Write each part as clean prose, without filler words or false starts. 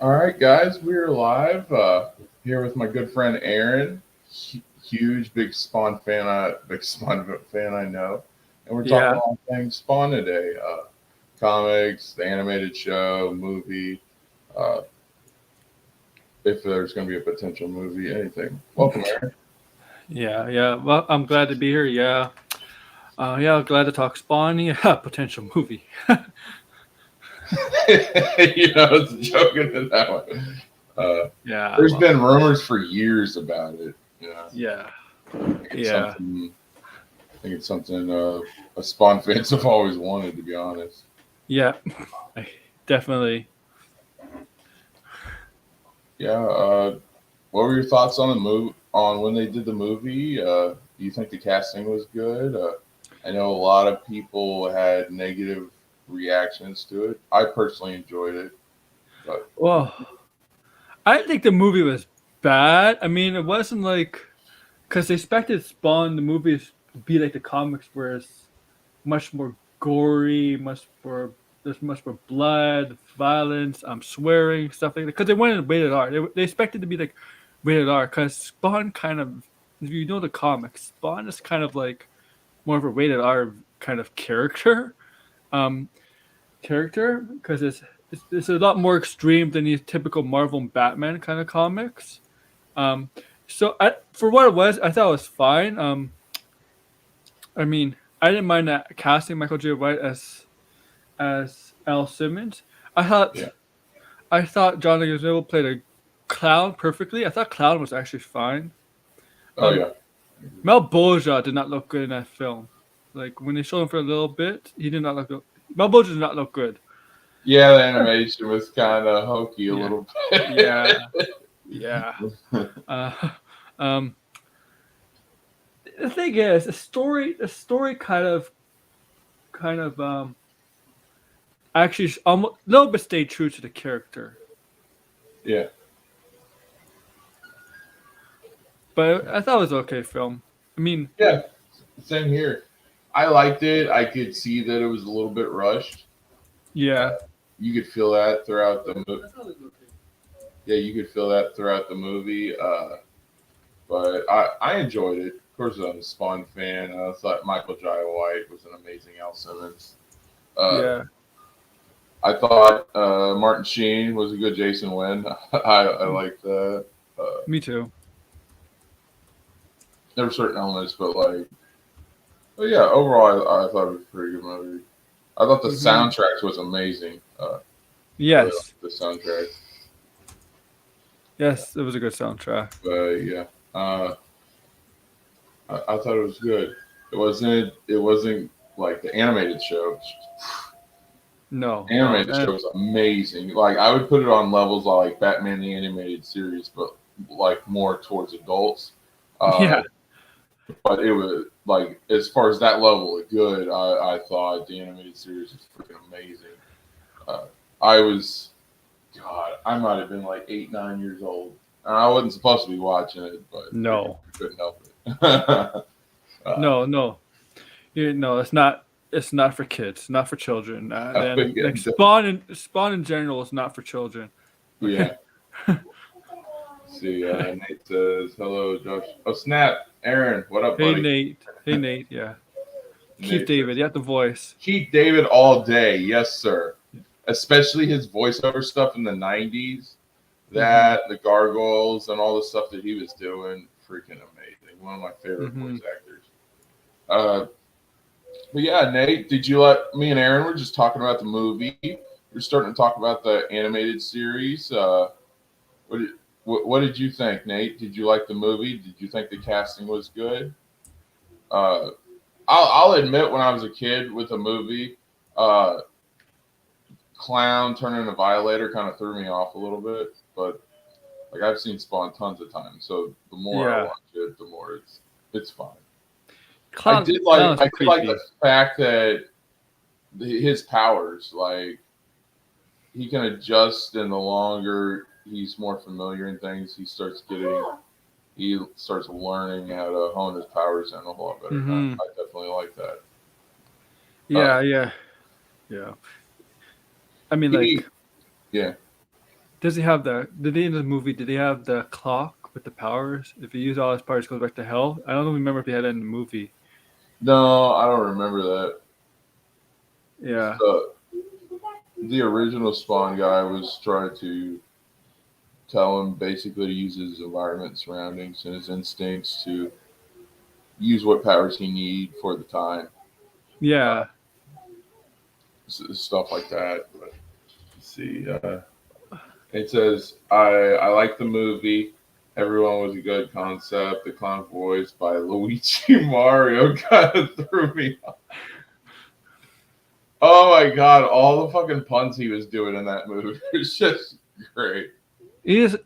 All right, guys, we're live here with my good friend Aaron, huge big Spawn fan, big Spawn fan I know, and we're talking Yeah, all things Spawn today: comics, the animated show, movie, uh, if there's going to be a potential movie, anything. Welcome, Aaron. yeah. Well, I'm glad to be here. Yeah. Glad to talk Spawn. Yeah, potential movie. I was joking with that one. Uh, Yeah, there's well, been rumors for years about it. yeah, I think it's yeah, something. I think it's something a Spawn fans have always wanted, to be honest. yeah. Definitely. Yeah. What were your thoughts on the move on when they did the movie? Do you think the casting was good? I know a lot of people had negative reactions to it. I personally enjoyed it, but Well, I didn't think the movie was bad. I mean, it wasn't like because they expected Spawn the movies to be like the comics, where it's much more gory, there's much more blood, violence, swearing, stuff like that. Because they wanted rated R. They expected to be like rated R. Because Spawn kind of, if you know the comics, Spawn is kind of like more of a rated R kind of um, because it's a lot more extreme than the typical Marvel and Batman kind of comics. Um, for what it was, I thought it was fine. I mean, I didn't mind that casting Michael J. White as Al Simmons. I yeah. thought I thought John Leguizamo played a Clown perfectly. I thought Clown was actually fine. Oh Um, yeah. Mel Bolja did not look good in that film. Like when they showed him for a little bit, he did not look good. Mel Bolja did not look good. Yeah, the animation was kind of hokey a Yeah, little yeah, bit. yeah. Uh, um, the thing is, the story kind of actually almost a little bit stayed true to the character. Yeah. But I thought it was an okay film. I mean, Yeah. Same here. I liked it. I could see that it was a little bit rushed. Uh, yeah. you could feel that throughout the movie. Yeah, you could feel that throughout the movie. But I enjoyed it. Of course, I'm a Spawn fan. I thought Michael Jai White was an amazing Al Simmons. Uh, Yeah, I thought Martin Sheen was a good Jason Wynn. I liked that. Uh, me too. there were certain elements, but yeah, overall, I thought it was a pretty good movie. I thought the Hmm. soundtracks was amazing. Really Yes, liked the soundtrack. yes, it was a good soundtrack. But yeah, I thought it was good. It wasn't like the animated show. No, no, Animated show was amazing. Like I would put it on levels like Batman the animated series, but like more towards adults. Uh, yeah, but it was like as far as that level of good, I thought the animated series was freaking amazing. Uh, I was God, I might have been like 8, 9 years old, and I wasn't supposed to be watching it, but no, I couldn't help it. no, no. No, It's not for kids, not for children. Then Yeah, like Spawn in general is not for children. yeah. See, Nate says hello, Josh. Oh snap, Aaron, what up, Hey buddy? Nate. Hey Nate. Yeah. Keith Nate David. says You got the voice. Keith David all day, yes sir. Especially his voiceover stuff in the '90s, Hmm. that the gargoyles and all the stuff that he was doing, freaking amazing. One of my favorite Hmm. voice actors. Uh, but yeah, Nate, did you let me and Aaron were just talking about the movie? We're starting to talk about the animated series. What did, what did you think, Nate? Did you like the movie? Did you think the casting was good? Uh, I'll admit, when I was a kid with a movie, uh, Clown turning a Violator kind of threw me off a little bit. But like I've seen Spawn tons of times, so the more I Yeah. watch it, the more it's fine. Clown is I did like the creepy. fact that his powers, like he can adjust, and the longer he's more familiar in things, he starts learning how to hone his powers in a whole lot better. And Hmm. I definitely like that. Uh, Yeah, yeah, yeah. I mean, like he, yeah, Does he have the? Did he in the movie? Did he have the clock with the powers? If he used all his powers, goes back to hell. I don't remember if he had it in the movie. No, I don't remember that. Yeah. The original Spawn guy was trying to tell him basically to use his environment, surroundings, and his instincts to use what powers he need for the time, Yeah. stuff like that. But let's see, it says I like the movie. Everyone was a good concept. The clown voice by Luigi Mario kind of threw me off. Oh my god, all the fucking puns he was doing in that movie was just great. He is.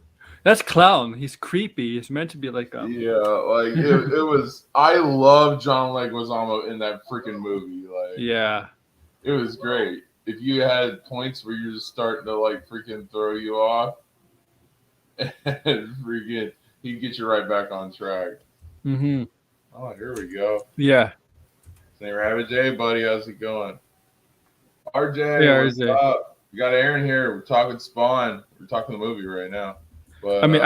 That's clown. He's creepy. He's meant to be like Yeah, like it was. I love John Leguizamo in that freaking movie. Like, Yeah. it was great. If you had points where you're just starting to like freaking throw you off, and freaking he'd get you right back on track. Mm-hmm. Oh, here we go. Yeah. St. Rabbit J, buddy, how's it going? RJ, Yeah, what's RJ. up? We got Aaron here. We're talking Spawn. We're talking the movie right now. But I mean,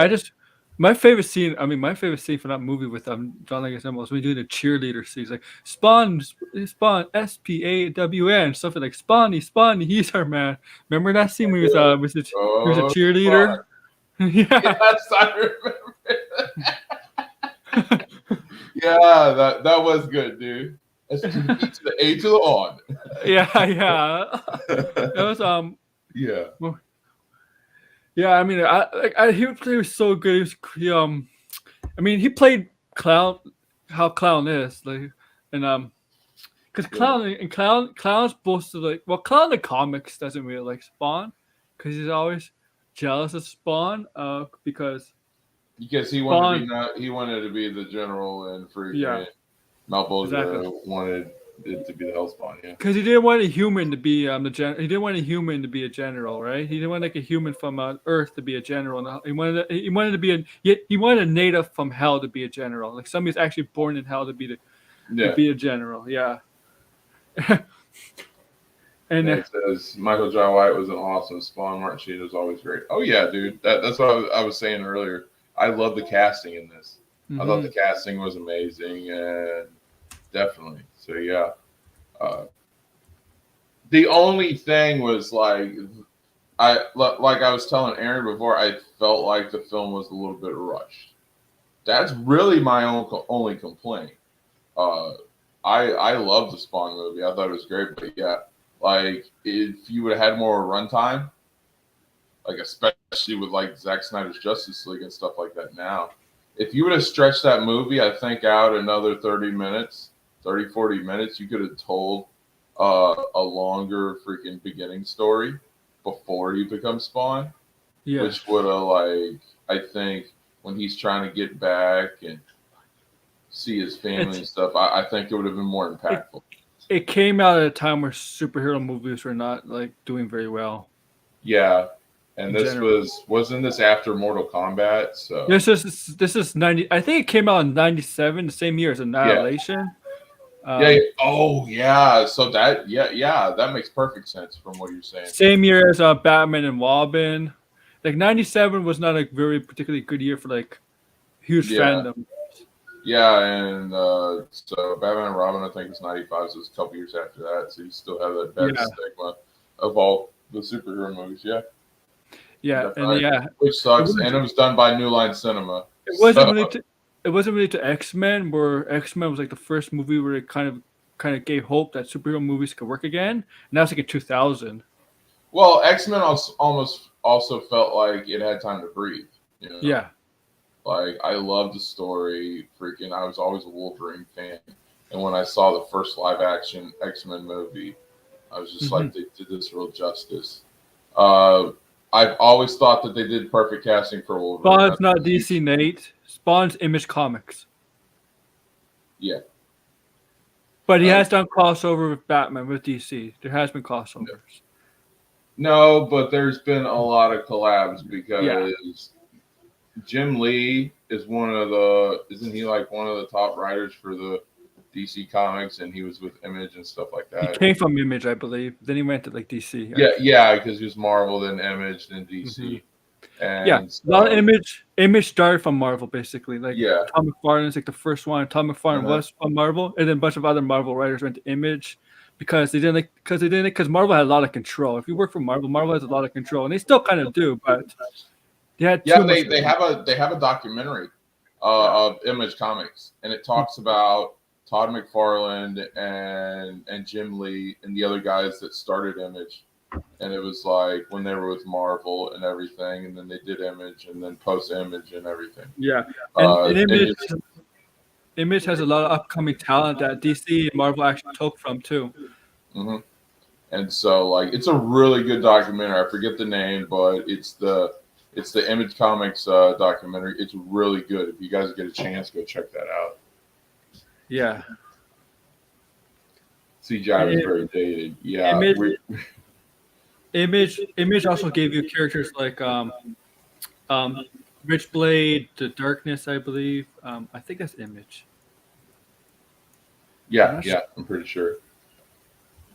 my favorite scene. I mean, my favorite scene for that movie with John Leguizamo was when we do the cheerleader scenes, like Spawn, SPAWN, something like Spawny, he's our man. Remember that scene when he was he was a cheerleader? Yeah. Yes, I remember. Yeah, that was good, dude. S to the B to the A to the on. Yeah. That was Yeah. Yeah, I mean, he was so good. I mean, he played clown, how clown is like, and because clown's supposed to like, well, clown in the comics doesn't really like Spawn, because he's always jealous of Spawn, because he wanted to be the general, and freaking Malbolgia exactly. wanted it to be the Hellspawn. Yeah. Because he didn't want a human to be he didn't want a human to be a general, right? He didn't want like a human from Earth to be a general. He wanted to be he wanted a native from hell to be a general, like somebody's actually born in hell to be a general. Yeah. And it says Michael Jai White was an awesome Spawn. Martin Sheen was always great. Oh yeah, dude. That's what I was saying earlier. I love the casting in this. I thought the casting was amazing, and definitely. So yeah. The only thing was like I was telling Aaron before, I felt like the film was a little bit rushed. That's really my only complaint. I love the Spawn movie. I thought it was great, but yeah, like if you would have had more runtime, like especially with like Zack Snyder's Justice League and stuff like that now, if you would have stretched that movie, I think out another 40 minutes, you could have told a longer freaking beginning story before you become Spawn. yeah, Which would have, like, I think when he's trying to get back and see his family and stuff, I think it would have been more impactful. It came out at a time where superhero movies were not like doing very well. Yeah. And In this general. wasn't this after Mortal Kombat? So This is 90. I think it came out in 97, the same year as Annihilation. yeah. Oh yeah. So that that makes perfect sense from what you're saying. Same year as Batman and Robin. Like 97 was not a very particularly good year for like huge fandom. Yeah, and so Batman and Robin, I think, is 95, so it's a couple years after that. So you still have that bad stigma of all the superhero movies. Yeah. Yeah, which sucks, and it was done by New Line Cinema. It wasn't really to X-Men, where X-Men was like the first movie where it kind of gave hope that superhero movies could work again. And that was like in 2000. Well, X-Men almost also felt like it had time to breathe. You know? Yeah. Like, I love the story. Freaking, I was always a Wolverine fan, and when I saw the first live-action X-Men movie, I was just like, they did this real justice. I've always thought that they did perfect casting for Wolverine. Spawn's not DC, Nate. Spawn's Image Comics. Yeah. But he has done crossover with Batman, with DC. There has been crossovers. No, but there's been a lot of collabs because Jim Lee is isn't he like one of the top writers for the DC Comics, and he was with Image and stuff like that. He came from Image, I believe. Then he went to like DC. Yeah, because he was Marvel, then Image, then DC. Yeah, And a lot of so, image started from Marvel basically. Like yeah. Tom McFarlane's like the first one. Tom McFarlane Uh-huh. was from Marvel, and then a bunch of other Marvel writers went to Image because Marvel had a lot of control. If you work for Marvel, Marvel has a lot of control, and they still kind of do, but they had Yeah, too much. they have a documentary Yeah. of Image Comics, and it talks about Todd McFarlane and Jim Lee and the other guys that started Image. And it was like when they were with Marvel and everything, and then they did Image, and then post Image and everything. Yeah, and And Image it's Image has a lot of upcoming talent that DC and Marvel actually took from too. mhm. And so like it's a really good documentary. I forget the name, but it's the Image Comics documentary. It's really good. If you guys get a chance, go check that out. Yeah, CGI was and very dated. Yeah, Image Image also gave you characters like Rich Blade, The Darkness, I believe. I think that's Image. I'm not sure. yeah, I'm pretty sure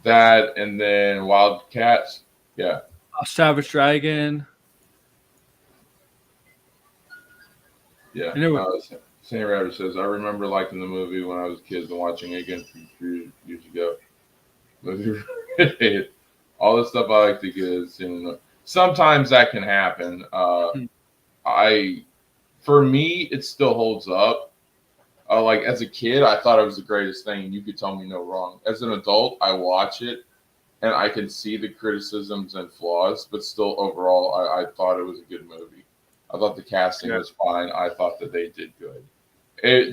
that. And then Wildcats. Yeah, Savage Dragon. yeah. And it was, Sandy Rabbit says, I remember liking the movie when I was a kid and watching it again a few years ago. All the stuff I like to get is, sometimes that can happen. Hmm. For me, it still holds up. Like as a kid, I thought it was the greatest thing, and you could tell me no wrong. As an adult, I watch it and I can see the criticisms and flaws, but still overall, I thought it was a good movie. I thought the casting Yeah. was fine. I thought that they did good.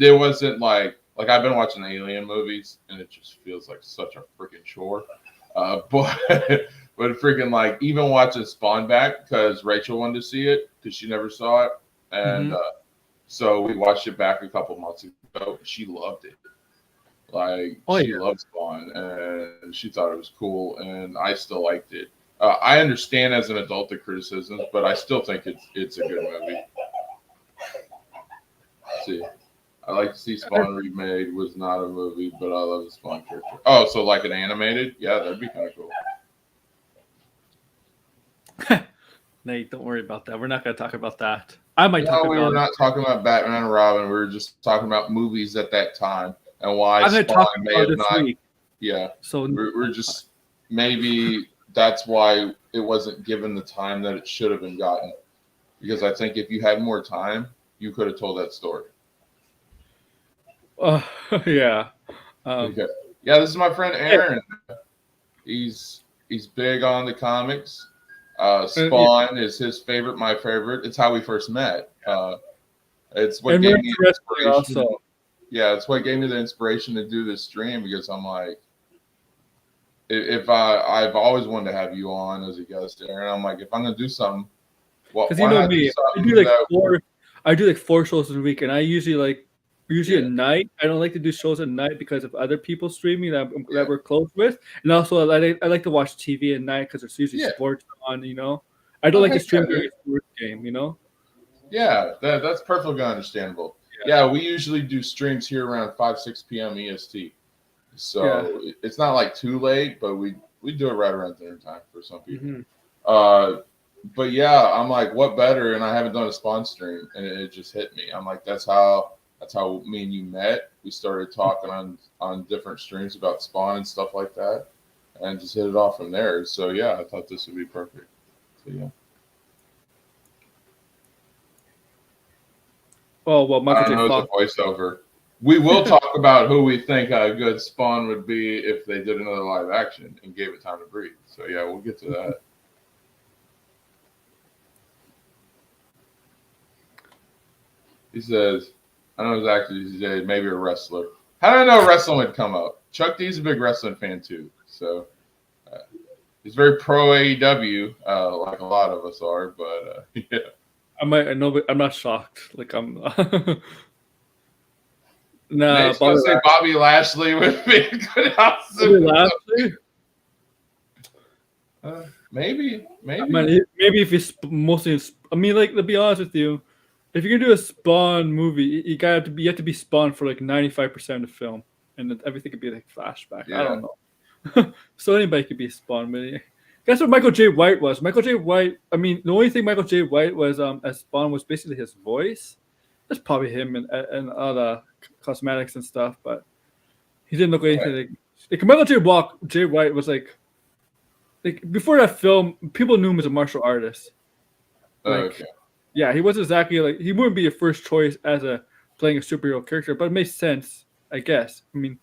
There wasn't like I've been watching Alien movies, and it just feels like such a freaking chore. But but freaking like even watching Spawn back because Rachel wanted to see it because she never saw it, and Mhm. so we watched it back a couple months ago. She loved it. Like Oh she yeah. loved Spawn, and she thought it was cool, and I still liked it. I understand as an adult the criticisms, but I still think it's a good movie. Let's see. I like to see Spawn remade. Was not a movie, but I love the Spawn character. Oh, so like an animated? Yeah, that'd be kind of cool. Nate, don't worry about that. We're not going to talk about that. I might talk No, we were about. not talking about Batman and Robin. We were just talking about movies at that time and why I'm going to Spawn talk may about have this not. week. Yeah, So we're just maybe that's why it wasn't given the time that it should have been gotten. Because I think if you had more time, you could have told that story. yeah. Okay. Yeah, this is my friend Yeah, Aaron. He's big on the comics. yeah. Spawn is his favorite, my favorite. It's how we first met. It's what And we're gave me into the wrestling inspiration. also. Yeah, it's what gave me the inspiration to do this stream because I'm like, if I've always wanted to have you on as a guest, Aaron. I'm like, if I'm gonna do something, well, Because you why know not do me, something that? I do like 4 shows a week, and I usually Yeah, at night. I don't like to do shows at night because of other people streaming that yeah, we're close with, and also I like to watch TV at night because there's usually yeah. sports on. I don't Oh, like to heck yeah, stream during dude. a sports game. Yeah, that's perfectly understandable. Yeah, we usually do streams here around 5, 6 p.m. EST. Yeah. So it's not like too late, but we do it right around dinner time for some people. Hmm. Uh, but yeah, I'm like, what better? And I haven't done a Spawn stream, and it just hit me. I'm like, that's how me and you met. We started talking on different streams about Spawn and stuff like that, and just hit it off from there. So yeah, I thought this would be perfect. So yeah, Oh well, I Michael don't J. know the Fox. voiceover. We will talk about who we think a good Spawn would be if they did another live action and gave it time to breathe. So yeah, we'll get to that. He says, I know his actor. He said maybe a wrestler. How did I know wrestling would come up? Chuck D's a big wrestling fan too, so uh, he's very pro AEW, like a lot of us are. But yeah, I know, but I'm not shocked. Like I'm. Nah, Nate's gonna say Bobby Lashley would be a good house. Maybe. I mean, maybe if it's mostly. I mean, like to be honest with you, if you're gonna do a Spawn movie, you have to be Spawn for like 95% of the film, and then everything could be like flashback. I Yeah. don't know. So anybody could be Spawn, but That's what Michael J. White was. Michael J. White. I mean, the only thing Michael J. White was as Spawn was basically his voice. That's probably him and all the cosmetics and stuff, but he didn't look anything like Michael J. White was like before that film, people knew him as a martial artist. Okay. Yeah, he wasn't exactly like he wouldn't be your first choice as playing a superhero character, but it makes sense, I guess. I mean,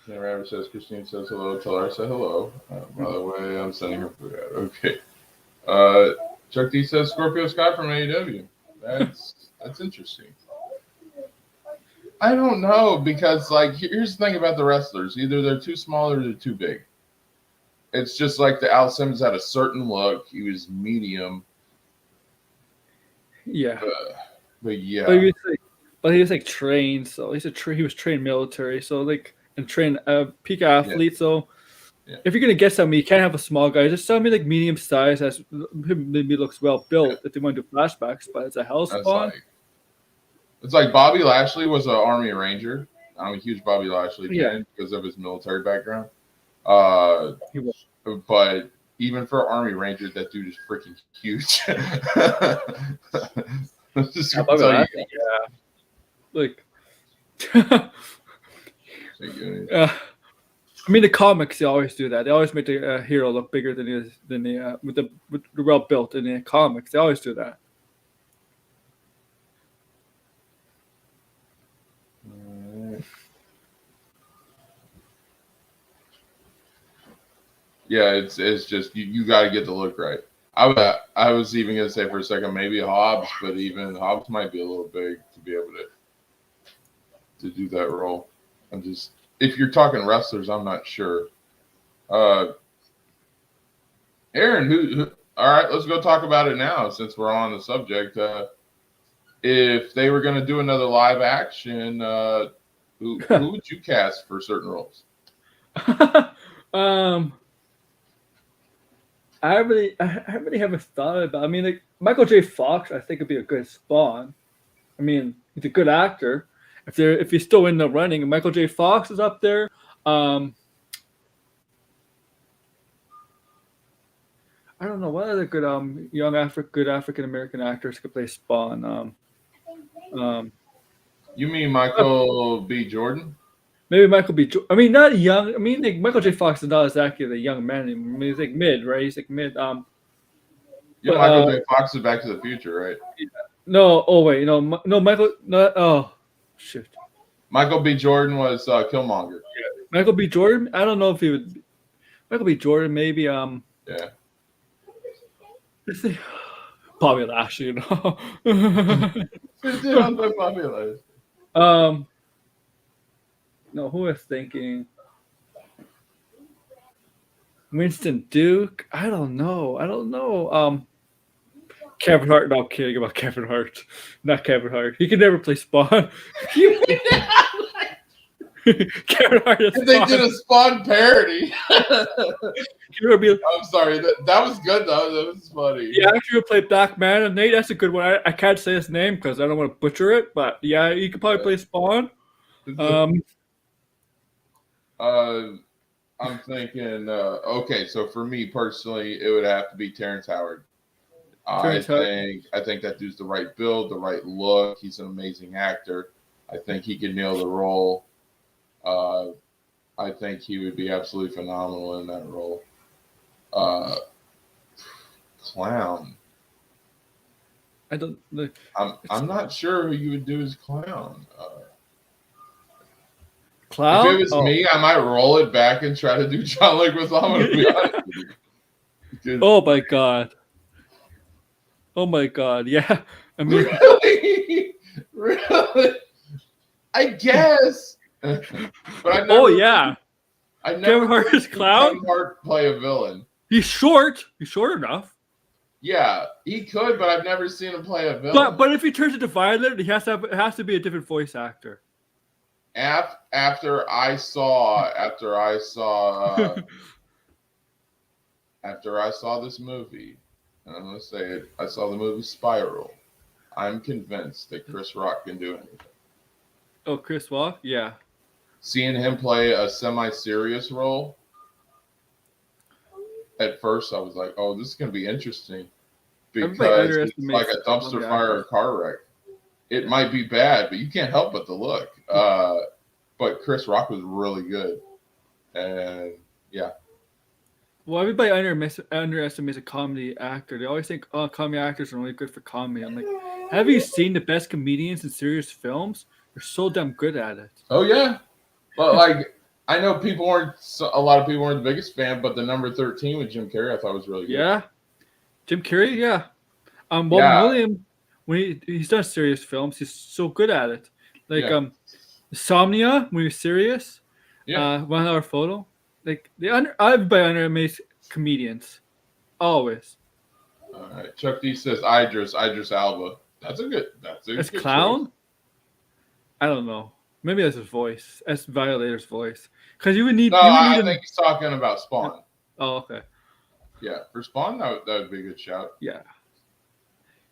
Yeah, Rabbit says Christine says hello. Tell her I said hello. By the way, I'm sending her food out. Okay. Chuck D says Scorpio Sky from AEW. That's interesting. I don't know because like here's the thing about the wrestlers: either they're too small or they're too big. It's just like the Al Simmons had a certain look. He was medium. yeah. But yeah. But he was like trained, so he was trained military, so like and trained peak athlete. So if you're gonna get somebody, you can't have a small guy. Just tell me like medium size as maybe looks well built if they want to do flashbacks. But it's a hell Spawn. It's like Bobby Lashley was an Army Ranger. I'm a huge Bobby Lashley fan because of his military background. But even for Army Ranger, that dude is freaking huge. Like, I mean, the comics they always do that. They always make the hero look bigger than he is with the well built in the comics. They always do that. Yeah, it's just you got to get the look right. I was even gonna say for a second maybe Hobbs, but even Hobbs might be a little big to be able to do that role. I'm just if you're talking wrestlers, I'm not sure. Aaron, who? All right, let's go talk about it now since we're on the subject. If they were going to do another live action, who would you cast for certain roles? I really haven't thought about. I mean, like Michael J. Fox, I think would be a good Spawn. I mean, he's a good actor. If he's still in the running, Michael J. Fox is up there. I don't know what other good good African American actors could play Spawn. You mean Michael B. Jordan? Maybe Michael B. I mean, not young. I mean, like Michael J. Fox is not exactly the young man anymore. I mean, he's like mid, right? He's like mid. Yeah, Michael J. Fox is Back to the Future, right? No. Oh wait, no, Michael. No. Oh, shit. Michael B. Jordan was Killmonger. Yeah. Michael B. Jordan. I don't know if he would. Michael B. Jordan, maybe. Yeah. Bobby Lashley, you know. Bobby Lashley. No, who was thinking? Winston Duke? I don't know. Kevin Hart. No, I'm kidding about Kevin Hart. Not Kevin Hart. He could never play Spawn. Kevin Hart is Spawn. They did a Spawn parody. I'm sorry. That was good, though. That was funny. Yeah, actually would play Black Man. And Nate, that's a good one. I can't say his name because I don't want to butcher it. But yeah, you could probably play Spawn. I'm thinking, okay, so for me personally, it would have to be Terrence Howard. I think that dude's the right build, the right look. He's an amazing actor. I think he can nail the role. I think he would be absolutely phenomenal in that role. Clown. I'm not sure who you would do as Clown. Clown? If it was me, I might roll it back and try to do John Leguizamo, to be honest with you. Oh my god. Oh my god, yeah. I mean, really? I guess. But yeah. I never Kevin Hart is Clown? Kevin Hart play a villain. He's short. He's short enough. Yeah, he could, but I've never seen him play a villain. But if he turns into Violet, it has to be a different voice actor. After I saw this movie, and I'm gonna say it, I saw the movie Spiral. I'm convinced that Chris Rock can do anything. Oh, Chris Rock? Yeah. Seeing him play a semi-serious role, at first I was like, oh, this is gonna be interesting Everybody because it's like underestimates a dumpster the fire or actors. car wreck. It might be bad, but you can't help but to look. But Chris Rock was really good, and yeah. Well, everybody underestimates a comedy actor. They always think, oh, comedy actors are only good for comedy. I'm like, have you seen the best comedians in serious films? They're so damn good at it. Oh yeah, but like I know a lot of people weren't the biggest fan, but the number 13 with Jim Carrey I thought was really good. Yeah, Jim Carrey. Yeah, Robin Yeah, Williams. When he's done serious films, he's so good at it. Like yeah, Insomnia when he's serious. yeah. 1 hour photo. Like everybody underestimates comedians. Always. All right. Chuck D says Idris Alba. That's a As good choice. clown, I don't know. Maybe that's his voice. That's Violator's voice. Because you would need No, I him. think he's talking about Spawn. Oh, okay. Yeah, for Spawn that would be a good shout. Yeah.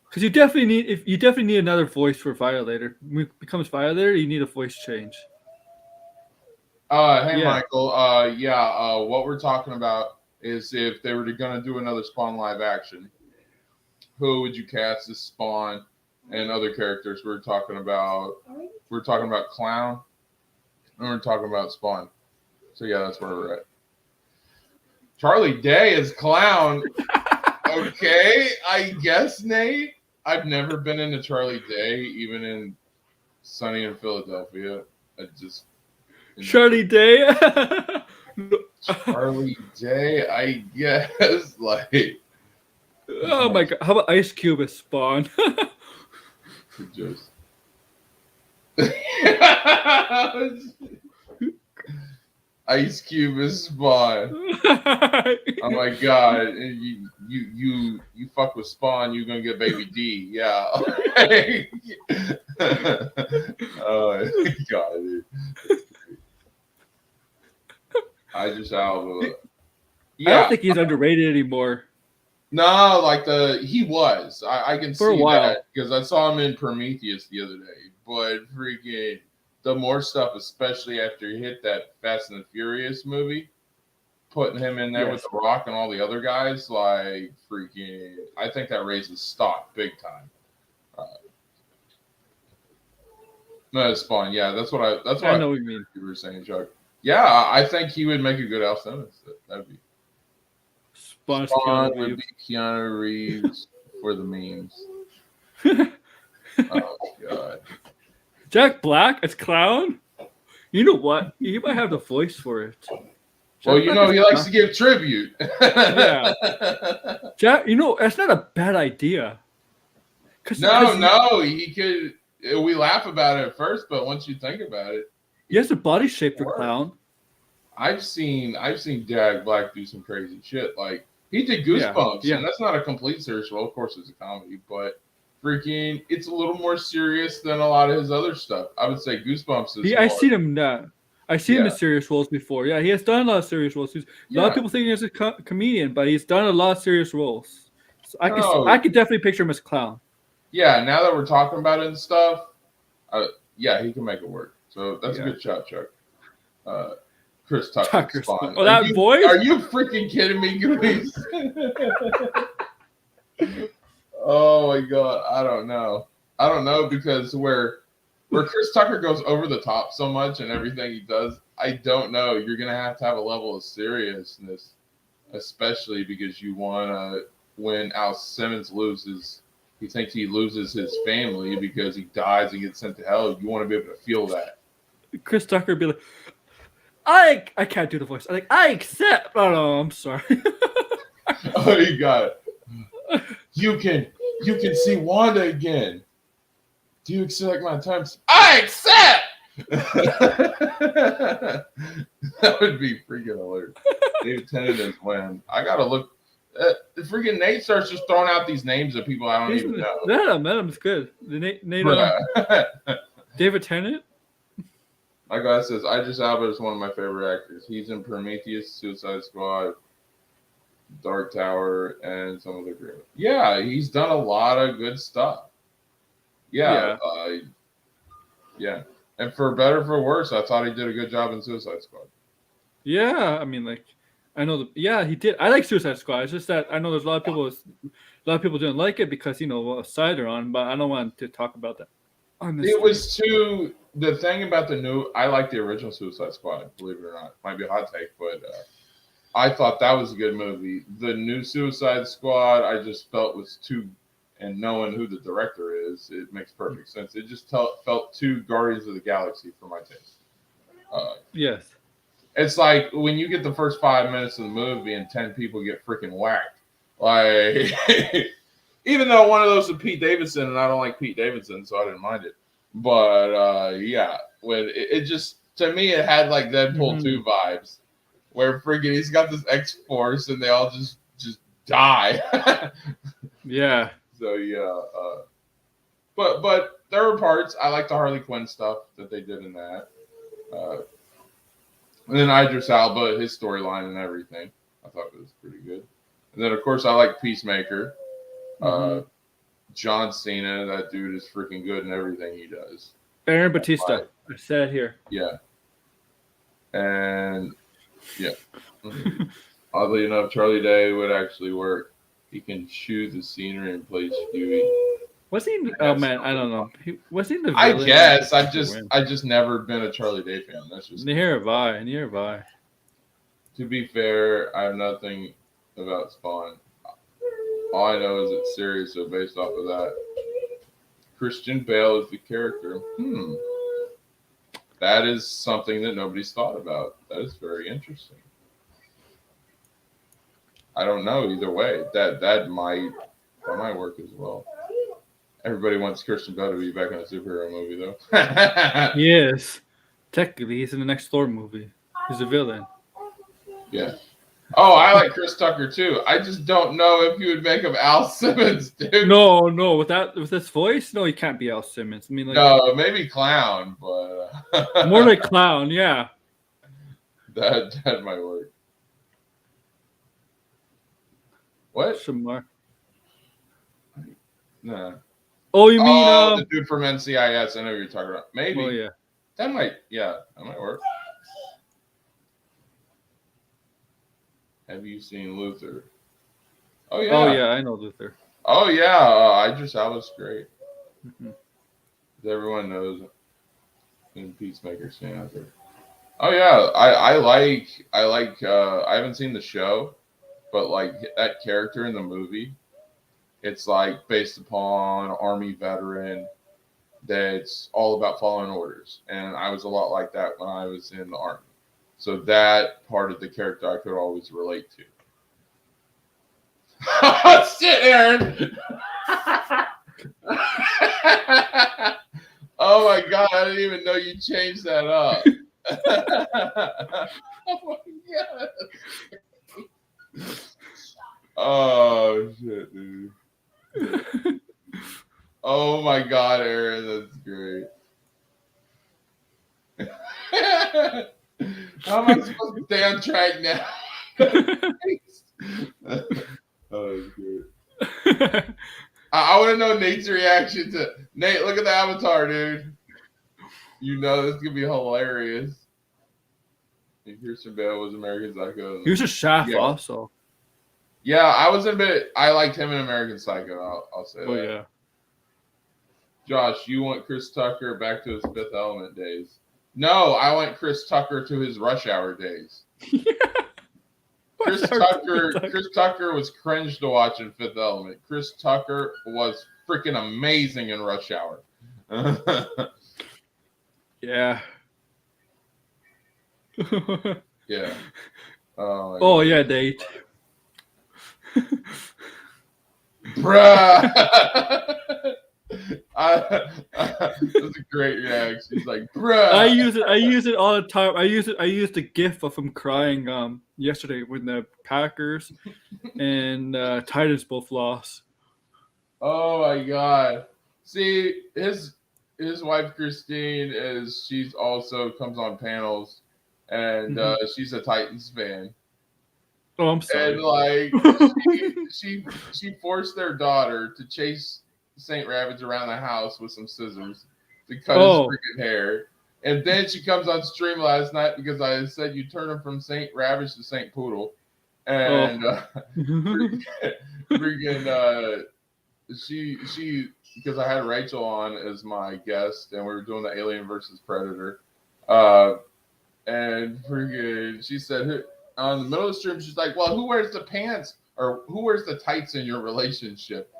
Because you definitely need another voice for Violator. When it becomes Violator, you need a voice change. Hey Yeah. Michael. What we're talking about is if they were going to do another Spawn live action, who would you cast as Spawn and other characters? We're talking about Clown, and we're talking about Spawn. So yeah, that's where we're at. Charlie Day is Clown. Okay, I guess, Nate. I've never been into Charlie Day, even in Sunny in Philadelphia. I just Charlie Day. Charlie Day, I guess. Like, Oh my god. How about Ice Cube as Spawn? just Ice Cube is Spawn. Oh my god, you fuck with Spawn, you're gonna get Baby D. Yeah. Oh god, dude. Idris Alba. I don't think he's underrated anymore. No, like he was. I can For a see while. that because I saw him in Prometheus the other day. But freaking the more stuff, especially after he hit that Fast and the Furious movie, putting him in there with Yes. The Rock and all the other guys, like freaking, I think that raises stock big time. No, it's fun. Yeah, that's what I know what you mean. you were saying, Chuck. Yeah, I think he would make a good Al Simmons. That'd be Spawn Spawn would be Keanu Reeves for the memes. Oh god. Jack Black as Clown? You know what? You might have the voice for it. Well, you know, he likes to give tribute. Yeah. Jack, that's not a bad idea. No, he could. We laugh about it at first, but once you think about it, he has a body shape for Clown. I've seen Jack Black do some crazy shit. Like he did Goosebumps, and that's not a complete serious role. Of course, it's a comedy, but freaking, it's a little more serious than a lot of his other stuff. I would say Goosebumps is. I've seen him now. I've seen him in serious roles before. Yeah, he has done a lot of serious roles. A lot of people think he's a comedian, but he's done a lot of serious roles. So I could definitely picture him as Clown. Yeah, now that we're talking about it and stuff, yeah, he can make it work. So that's a good shot, Chuck. Chris Tucker Spawn. Oh, that voice? Are you freaking kidding me, Goonies? Oh my god, I don't know because where Chris Tucker goes over the top so much and everything he does, I don't know. You're gonna have to have a level of seriousness, especially because you wanna when Al Simmons loses. He thinks he loses his family because he dies and gets sent to hell. You want to be able to feel that. Chris Tucker would be like, I can't do the voice. I accept. Oh no, I'm sorry. Oh, you got it. You can see Wanda again. Do you accept my terms? I accept. That would be freaking hilarious. David Tennant is when I gotta look. Freaking Nate starts just throwing out these names of people I don't even know. Venom's good. Nate David Tennant. My guy says Idris Elba is one of my favorite actors. He's in Prometheus, Suicide Squad, Dark Tower, and some of the great. Yeah, he's done a lot of good stuff. Yeah. And for better or for worse, I thought he did a good job in Suicide Squad. Yeah, I mean, I know. Yeah, he did. I like Suicide Squad. It's just that I know there's a lot of people didn't like it because what side they're on. But I don't want to talk about that on this. It was too. The thing about the new, I like the original Suicide Squad. Believe it or not, might be a hot take, but I thought that was a good movie. The new Suicide Squad, I just felt was too. And knowing who the director is, it makes perfect sense. It just felt too Guardians of the Galaxy for my taste. Yes. It's like when you get the first 5 minutes of the movie and 10 people get freaking whacked. Like, even though one of those is Pete Davidson, and I don't like Pete Davidson, so I didn't mind it. But yeah, when it just, to me, it had like Deadpool 2 vibes, where freaking he's got this X-Force and they all just die. Yeah. So yeah, but there were parts I like the Harley Quinn stuff that they did in that. And then Idris Elba, his storyline and everything, I thought it was pretty good. And then of course I like Peacemaker. John Cena, that dude is freaking good in everything he does. Aaron Batista, I said it here. Yeah. And yeah. Oddly enough, Charlie Day would actually work. He can choose the scenery and place Stewie. Was he? Oh man, I don't know. Was he the I villain? guess I just never been a Charlie Day fan. That's just Neither have I. To be fair, I have nothing about Spawn. All I know is it's serious, so based off of that, Christian Bale is the character. That is something that nobody's thought about. That is very interesting. I don't know either way. That might work as well. Everybody wants Christian Bale to be back in a superhero movie, though. Yes, technically, he's in the next Thor movie. He's a villain. Yeah. Oh, I like Chris Tucker too. I just don't know if you would make him Al Simmons, dude. No, with this voice, no, he can't be Al Simmons. I mean, like, no, maybe clown, but more like clown. Yeah. That might work. What? Shamar. Nah. Oh, you mean the dude from NCIS? I know what you're talking about. Maybe. Oh yeah. That might work. Have you seen Luther? Oh yeah. Oh yeah, I know Luther. Oh yeah, Idris Elba's great. Mm-hmm. Everyone knows in Peacemaker stand out there. Oh yeah, I like I haven't seen the show, but like that character in the movie, it's like based upon Army veteran that's all about following orders. And I was a lot like that when I was in the Army. So that part of the character I could always relate to. Shit, Aaron! Oh my God, I didn't even know you changed that up. Oh my God. Oh shit, dude. Oh my God, Aaron, that's great. How am I supposed to stay on track now? Oh, that's good. I want to know Nate's reaction to Nate. Look at the avatar, dude. You know this is gonna be hilarious. Christian Bale was American Psycho. He was a Shaft also. Yeah, I liked him in American Psycho. I'll say that. Oh yeah. Josh, you want Chris Tucker back to his Fifth Element days? No, I want Chris Tucker to his Rush Hour days. Chris Tucker was cringe to watch in Fifth Element. Chris Tucker was freaking amazing in Rush Hour. Yeah. Yeah. Oh yeah, date. Bruh. That's a great reaction. He's like, bruh. I use it all the time. I use the GIF of him crying yesterday when the Packers and Titans both lost. Oh my God. See, his wife Christine she's also comes on panels and she's a Titans fan. Oh, I'm sorry. And like she forced their daughter to chase Saint Ravage around the house with some scissors to cut his freaking hair. And then she comes on stream last night because I said you turn him from Saint Ravage to Saint Poodle. Oh. and freaking she because I had Rachel on as my guest, and we were doing the Alien versus Predator, and freaking she said on the middle of the stream, she's like, "Well, who wears the pants or who wears the tights in your relationship?"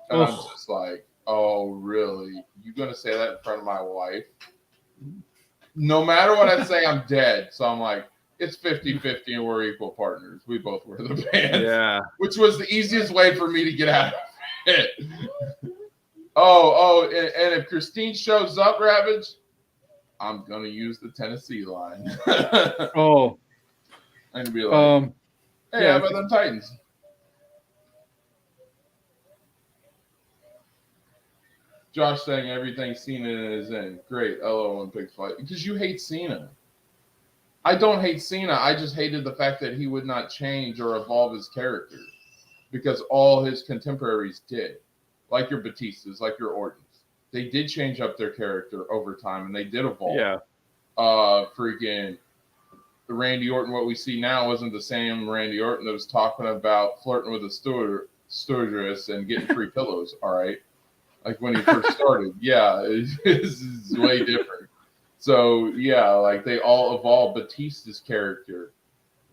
And I'm Oh. just like, "Oh, really? You gonna say that in front of my wife?" No matter what I say, I'm dead. So I'm like, it's 50-50 and we're equal partners. We both wear the pants. Yeah. Which was the easiest way for me to get out of it. And if Christine shows up, Ravage, I'm gonna use the Tennessee line. Oh. And be like, hey, yeah. how about them Titans? Josh saying everything Cena is in. Great, LO Olympic fight. Because you hate Cena. I don't hate Cena. I just hated the fact that he would not change or evolve his character. Because all his contemporaries did. Like your Batistas, like your Ortons. They did change up their character over time and they did evolve. Yeah. Freaking Randy Orton, what we see now wasn't the same Randy Orton that was talking about flirting with a stewardess and getting free pillows, all right? Like when he first started. Yeah, it's way different. So, yeah, like they all evolved. Batista's character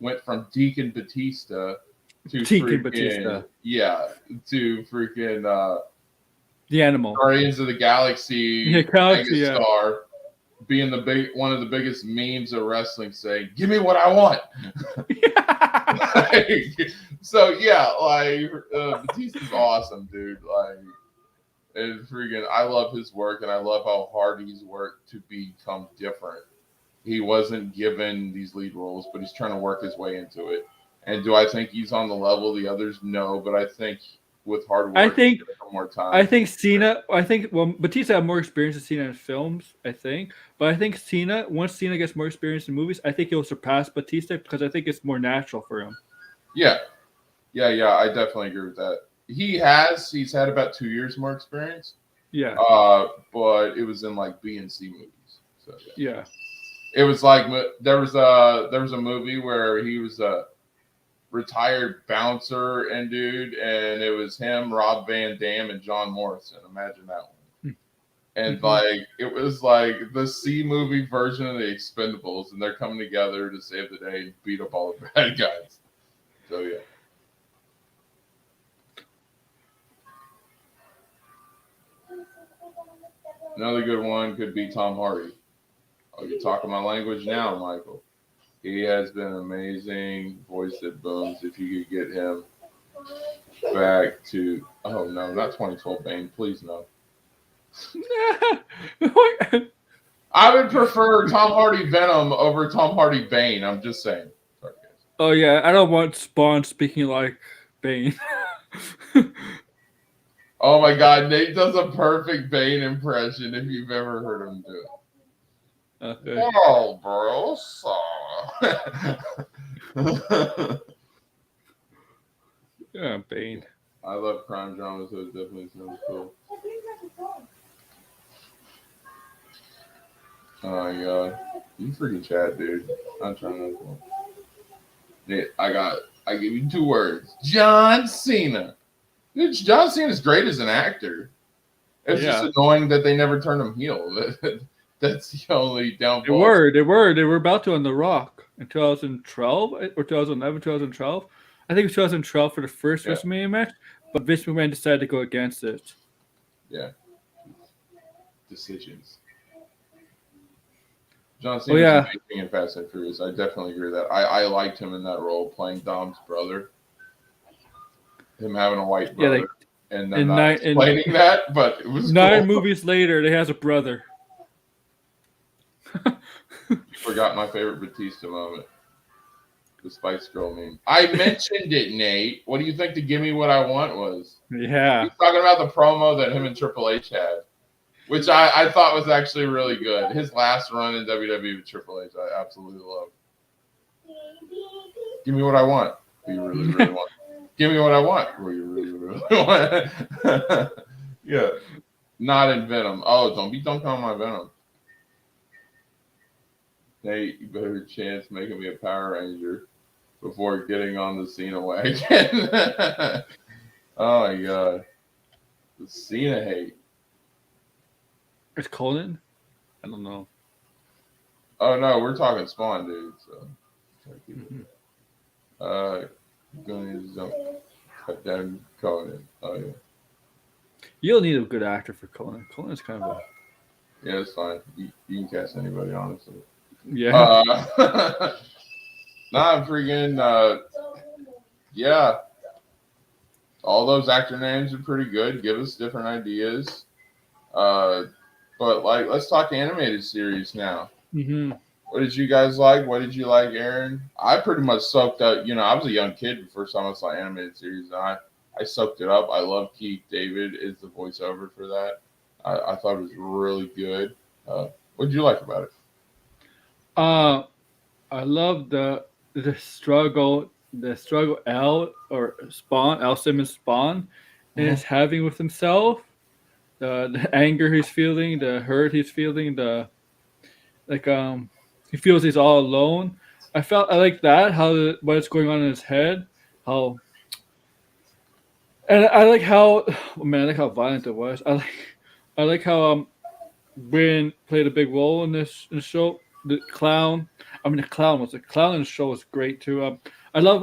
went from Deacon Batista to Deacon freaking, Batista. Yeah, to freaking The Animal. Guardians of the Galaxy, Yeah, Galaxy, megastar, being one of the biggest memes of wrestling, saying, "Give me what I want." So yeah, like Batista's awesome, dude. Like, and freaking, I love his work, and I love how hard he's worked to become different. He wasn't given these lead roles, but he's trying to work his way into it. And do I think he's on the level of the others? No, but I think with hard work, I think more time. I think Cena. Batista had more experience than Cena in films. I think, but I think Cena. Once Cena gets more experience in movies, I think he'll surpass Batista because I think it's more natural for him. Yeah. I definitely agree with that. He's had about 2 years more experience. Yeah. But it was in like B and C movies. So yeah. It was like there was a movie where he was a retired bouncer and dude, and it was him, Rob Van Dam, and John Morrison. Imagine that one. And like it was like the C movie version of the Expendables, and they're coming together to save the day and beat up all the bad guys. So yeah. Another good one could be Tom Hardy. Oh, you're talking my language now, Michael. He has been amazing. Voice that booms. If you could get him back to, oh no, not 2012 Bane, please no. I would prefer Tom Hardy Venom over Tom Hardy Bane. I'm just saying. Sorry, guys. Oh yeah, I don't want Spawn speaking like Bane. Oh my God, Nate does a perfect Bane impression if you've ever heard him do it. Okay. Oh, bro, Yeah, Bane. I love crime dramas, so it definitely sounds cool. Oh my God, you freaking chat, dude. I'm trying to. Nate, I give you 2 words: John Cena. Dude, John Cena's great as an actor. It's just annoying that they never turned him heel. That's the only downfall. They were about to on The Rock in 2012 or 2011, 2012. I think it was 2012 for the first WrestleMania match, but Vince McMahon decided to go against it. Yeah. Decisions. John Cena's amazing in Fast and Furious. I definitely agree with that. I liked him in that role, playing Dom's brother. Him having a white brother. And then not explaining that, but it was 9 movies later, he has a brother. You forgot my favorite Batista moment. The Spice Girl meme. I mentioned it, Nate. What do you think the "Give Me What I Want" was? Yeah. He's talking about the promo that him and Triple H had, which I thought was actually really good. His last run in WWE with Triple H, I absolutely love. Give me what I want. Do you really, really want? Give me what I want. What you really, really want? Yeah. Not in Venom. Oh, don't be dunking on my Venom. Nate, you better chance making me a Power Ranger. before getting on the Cena wagon. Oh my god, the Cena hate. It's Conan. I don't know. Oh no, we're talking Spawn, dude. So, Mhm. Goonies don't cut down Conan. Oh yeah, You don't need a good actor for Conan. Conan's kind of a yeah, it's fine. You can cast anybody, honestly. yeah. Nah, freaking yeah. All those actor names are pretty good. Give us different ideas. Uh, but like, let's talk animated series now. hmm What did you guys like? What did you like, Aaron? I pretty much soaked up. You know, I was a young kid the first time I saw animated series, and I soaked it up. I love Keith David is the voiceover for that. I thought it was really good. What did you like about it? Uh, I love the struggle L Simmons Spawn is having with himself. The anger he's feeling, the hurt he's feeling, the like he feels he's all alone. I like that what's going on in his head, how and I like how oh man I like how violent it was. I like how Bryn played a big role in the show. The clown in the show was great too. I love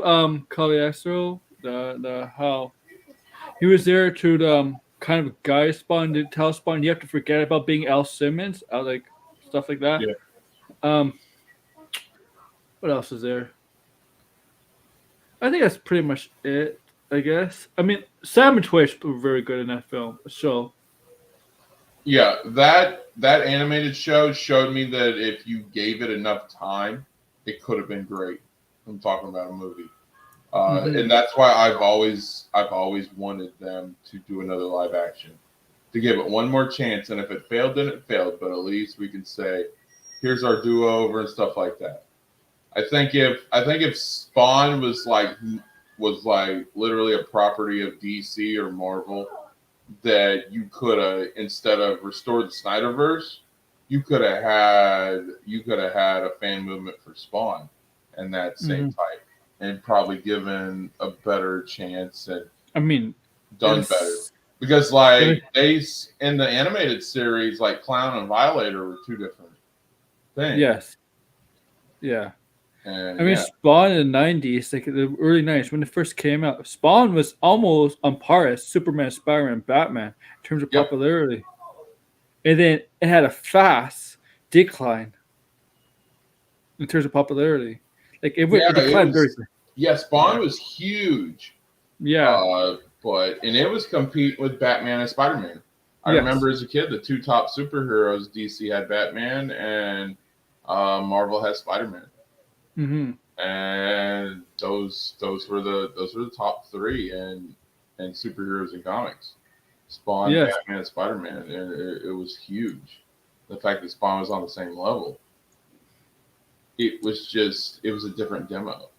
Caliastro, the how he was there to kind of guide Spawn to tell Spawn you have to forget about being Al Simmons. I like stuff like that. Yeah, Um, what else is there? I think that's pretty much it. I guess. I mean, Sam and Twitch were very good in that show. yeah. That animated show showed me that if you gave it enough time, it could have been great. I'm talking about a movie. hmm And that's why I've always wanted them to do another live action, to give it one more chance. And if it failed, then it failed. But at least we can say, here's our do over and stuff like that. I think if Spawn was like literally a property of DC or Marvel, that you could have, instead of restored the Snyderverse, you could have had a fan movement for Spawn and that same hmm type, and probably given a better chance and I mean, done better. it's Because like in the animated series, like Clown and Violator were two different things. yes, yeah. I And mean, yeah, Spawn in the '90s, like the early '90s when it first came out, Spawn was almost on par as Superman, Spider-Man, Batman in terms of yep, popularity, and then it had a fast decline in terms of popularity. Like yeah, it it declined very. was. Yeah, Spawn Yeah, was huge. yeah, But and it was compete with Batman and Spider Man. I yes. remember as a kid, the two top superheroes, DC had Batman and Marvel had Spider Man, hmm and those were the top three and superheroes in comics. Spawn, Yes. Batman, and Spider Man, and it was huge. The fact that Spawn was on the same level, it was a different demo.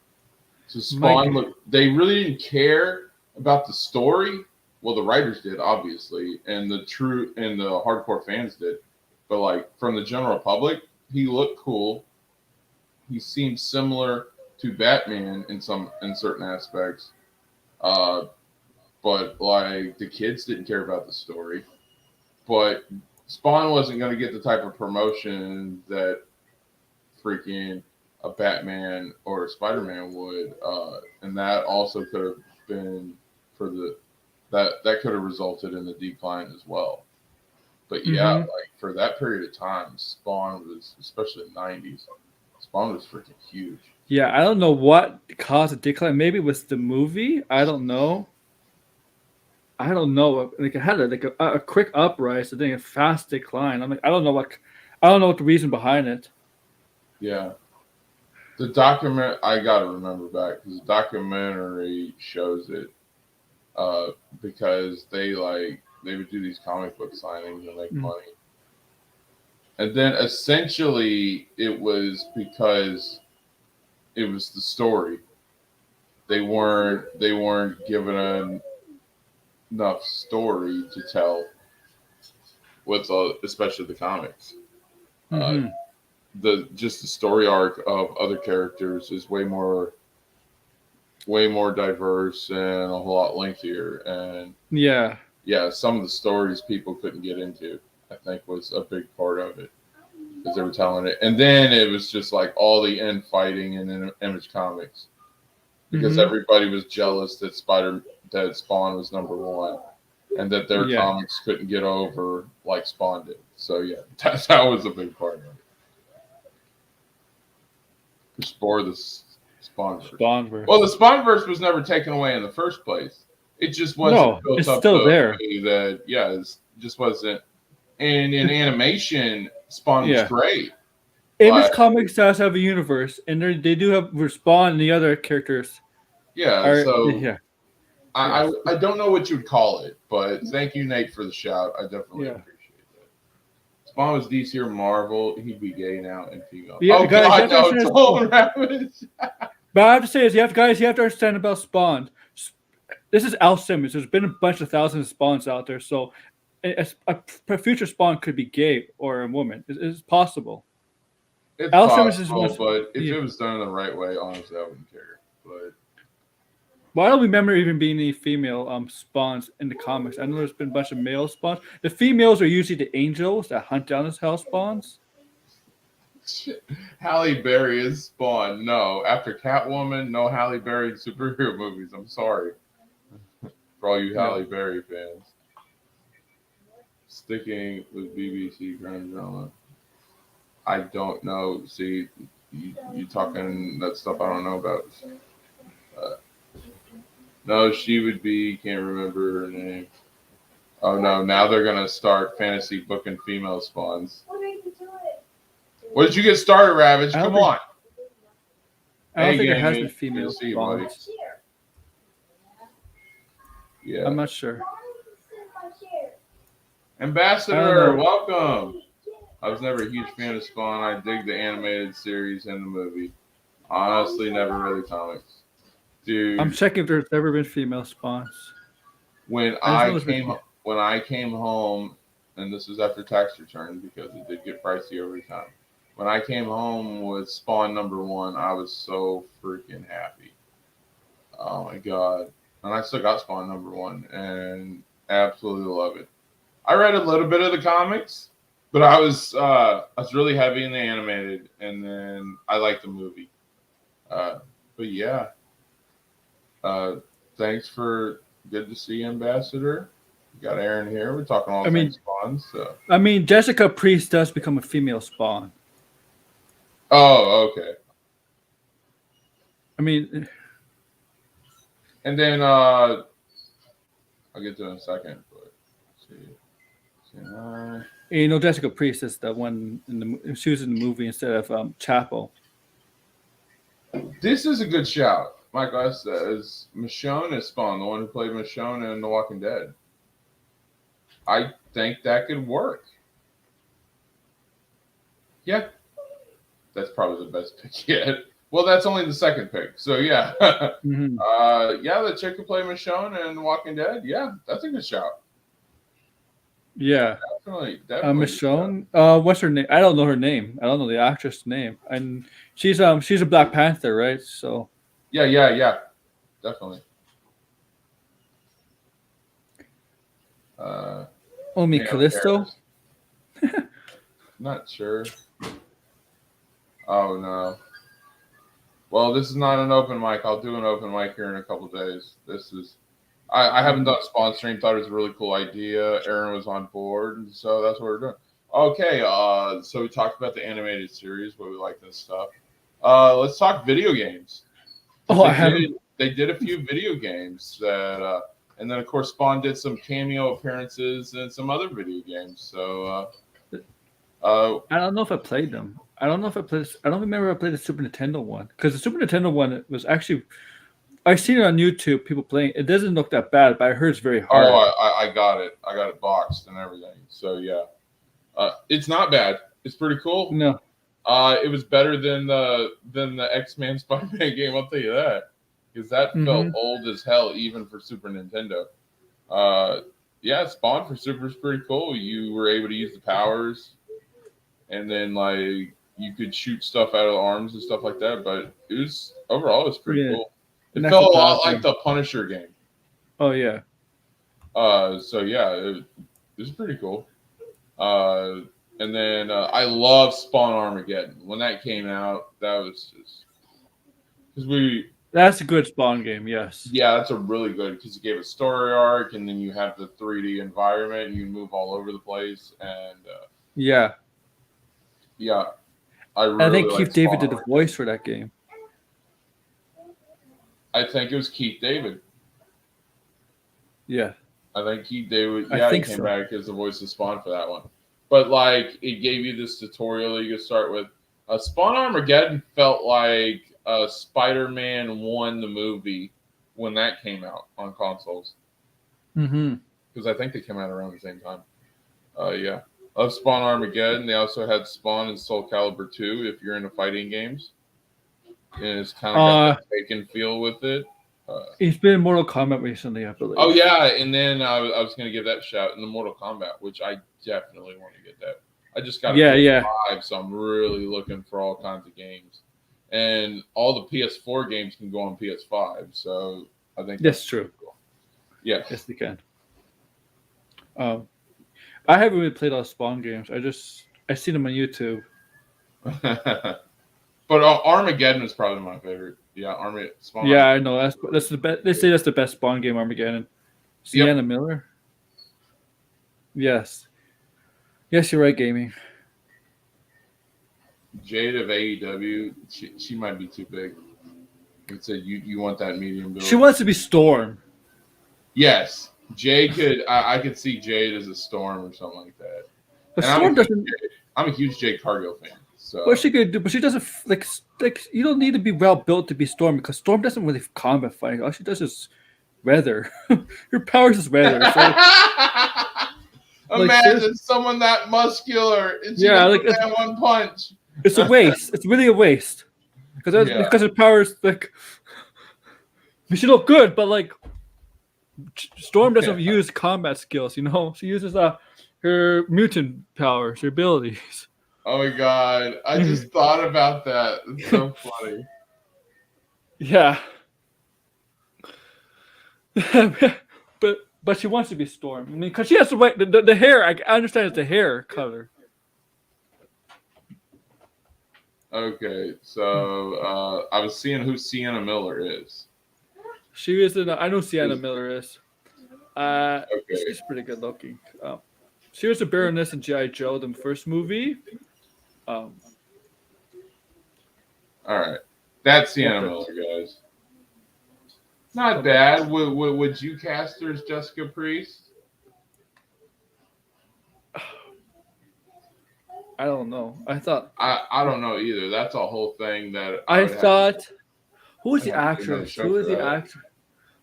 So Spawn, Mike. look, they really didn't care about the story. Well, the writers did, obviously, and the hardcore fans did. But like from the general public, he looked cool. He seemed similar to Batman in certain aspects. Uh, but like the kids didn't care about the story. But Spawn wasn't going to get the type of promotion that freaking a Batman or a Spider-Man would, and that also could have been for the that could have resulted in the decline as well. But yeah, hmm like for that period of time, Spawn was, especially in the '90s, Spawn was freaking huge. Yeah, I don't know what caused a decline. Maybe it was the movie. I don't know. I don't know. Like it had a quick uprise and then a fast decline. I'm like, I don't know what the reason behind it. Yeah, the document I got to remember back because the documentary shows it, uh, because they would do these comic book signings and make Mm. money. And then essentially it was because it was the story. They weren't given enough story to tell with especially the comics. Uh, Mm-hmm. the story arc of other characters is way more way more diverse and a whole lot lengthier. And Yeah. yeah, some of the stories people couldn't get into, I think, was a big part of it because they were telling it. And then it was just like all the infighting in Image Comics because Hmm. everybody was jealous that Spawn was number one and that their Yeah. comics couldn't get over like Spawn did. So yeah, that was a big part of it. Explore the Spawnverse. Well, the Spawnverse. Spawnverse was never taken away in the first place. It just wasn't No, built it's up still the there. way that just wasn't. And in animation, Spawn was Yeah. great. Image Like Comics does have a universe, and they do have Respawn, and the other characters yeah, are so yeah, I, yes, I I don't know what you'd call it, but thank you, Nate, for the shout. I definitely yeah. appreciate that. Spawn was DC or Marvel. He'd be gay now and female. Yeah, Oh guys, you God, have to no, understand. Total Ravage. But I have to say is, you have to understand about Spawn. This is Al Simmons. There's been a bunch of thousands of Spawns out there, so a future Spawn could be gay or a woman. It's possible. It's Al Simmons is one. possible, but if Yeah. it was done the right way, honestly, I wouldn't care. But Well, I don't remember even being any female spawns in the comics. I know there's been a bunch of male spawns. The females are usually the angels that hunt down his hell spawns. Halle Berry is Spawn. No, after Catwoman, no Halle Berry in superhero movies. I'm sorry for all you No. Halle Berry fans. Sticking with BBC crime drama. I don't know. See, you talking that stuff I don't know about. Uh, no, she would be. Can't remember her name. Oh no! Now they're gonna start fantasy booking female spawns. What did you get started, Ravage? I don't Come think on. I don't Hey, think there has been Gammy. Good female to see you, buddy. spawns. Yeah. I'm not sure. I don't Ambassador, know. welcome. I was never a huge fan of Spawn. I dig the animated series and the movie. Honestly, never read the comics. I'm Dude, checking if there's ever been female spawns. when I just know I there's came been. when I came home, and this was after tax return because it did get pricey over time. When I came home with Spawn number one, I was so freaking happy. Oh my god! And I still got Spawn number one, and absolutely love it. I read a little bit of the comics, but I was really heavy in the animated, and then I liked the movie. Uh, but yeah, uh, thanks for good to see you, Ambassador. We got Aaron here. We're talking all I things mean, Spawn. So. Jessica Priest does become a female spawn. Oh, okay. I mean, And then I'll get to it in a second. But let's see. Jessica Priest is the one she was in the movie instead of Chapel. This is a good shout. Michael S. says Michonne is Spawn, the one who played Michonne in The Walking Dead. I think that could work. Yeah, that's probably the best pick yet. Well, that's only the second pick. So yeah, Mm-hmm. yeah, the chick who played Michonne in The Walking Dead. Yeah, that's a good shout. Yeah. Definitely. Michonne. What's her name? I don't know her name. I don't know the actress name. And she's a Black Panther, right? So Yeah, definitely. Omi Pam Callisto. Harris. Not sure. Oh no. Well, this is not an open mic. I'll do an open mic here in a couple days. This is I haven't done a spawn stream. Thought it was a really cool idea. Aaron was on board, and so that's what we're doing. Okay, so we talked about the animated series, what we like this stuff. Let's talk video games. Oh, I haven't. They did a few video games that, and then of course Spawn did some cameo appearances in some other video games. So, I don't know if I played them. I don't know if I played. I don't remember if I played the Super Nintendo one because the Super Nintendo one was actually. I seen it on YouTube. People playing. It doesn't look that bad, but I heard it's very hard. I got it. I got it boxed and everything. So yeah, it's not bad. It's pretty cool. No. It was better than the X-Men Spider-Man game. I'll tell you that, because that felt old as hell even for Super Nintendo. Yeah, Spawn for Super is pretty cool. You were able to use the powers, and then like you could shoot stuff out of the arms and stuff like that. But it was overall it's pretty cool. It felt a lot like the Punisher game. Oh yeah. So yeah, it was pretty cool. And then I love Spawn Armageddon. When that came out, that was just because That's a good Spawn game. Yes. yeah, that's a really good because it gave a story arc, and then you have the 3D environment, and you move all over the place, and Yeah. yeah, I really. I think like Keith David Spawn did the voice for that game. I think it was Keith David. Yeah. I think Keith David. I Yeah, he think came so. back as the voice of Spawn for that one. But like, it gave you this tutorial that you could start with. Spawn Armageddon felt like Spider-Man 1, the movie, when that came out on consoles. Mm-hmm. Because I think they came out around the same time. Yeah. Love Spawn Armageddon. They also had Spawn and Soul Calibur 2 if you're into fighting games. And it's kind of got that Taken feel with it. He's been in Mortal Kombat recently, I believe. Oh, yeah. And then I was going to give that a shout in the Mortal Kombat, which I definitely want to get that. I just got a PS5, so I'm really looking for all kinds of games. And all the PS4 games can go on PS5, so I think that's true. Cool. Yeah. Yes, they can. I haven't really played all Spawn games. I seen them on YouTube. But Armageddon is probably my favorite. Yeah, Spawn. Yeah, I know. That's the best. They say that's the best Spawn game, Armageddon. Sienna Miller. Yes. Yes, you're right, gaming. Jade of AEW, she might be too big. It said you want that medium build. She wants to be Storm. Yes, Jade could. I could see Jade as a Storm or something like that. But Storm doesn't. I'm a huge Jade Cargill fan. So. What she could do, but she doesn't like. You don't need to be well built to be Storm because Storm doesn't really combat fighting. All she does is weather. Her powers is weather. So, imagine someone that muscular. And that one punch. It's a waste. It's really a waste because her powers like. She look good, but like Storm doesn't use combat skills. You know, she uses her mutant powers, her abilities. Oh my god! I just thought about that. It's so funny. Yeah. but she wants to be Storm. I mean, because she has the hair. I understand it's the hair color. Okay, so I was seeing who Sienna Miller is. She is I know Sienna Miller is. She's pretty good looking. She was a Baroness in G.I. Joe, the first movie. All right, that's Sienna Miller, guys. Not bad. Would you cast her as Jessica Priest? I don't know. I thought I don't know either. That's a whole thing that I thought. Who was the actress? Who was the actor?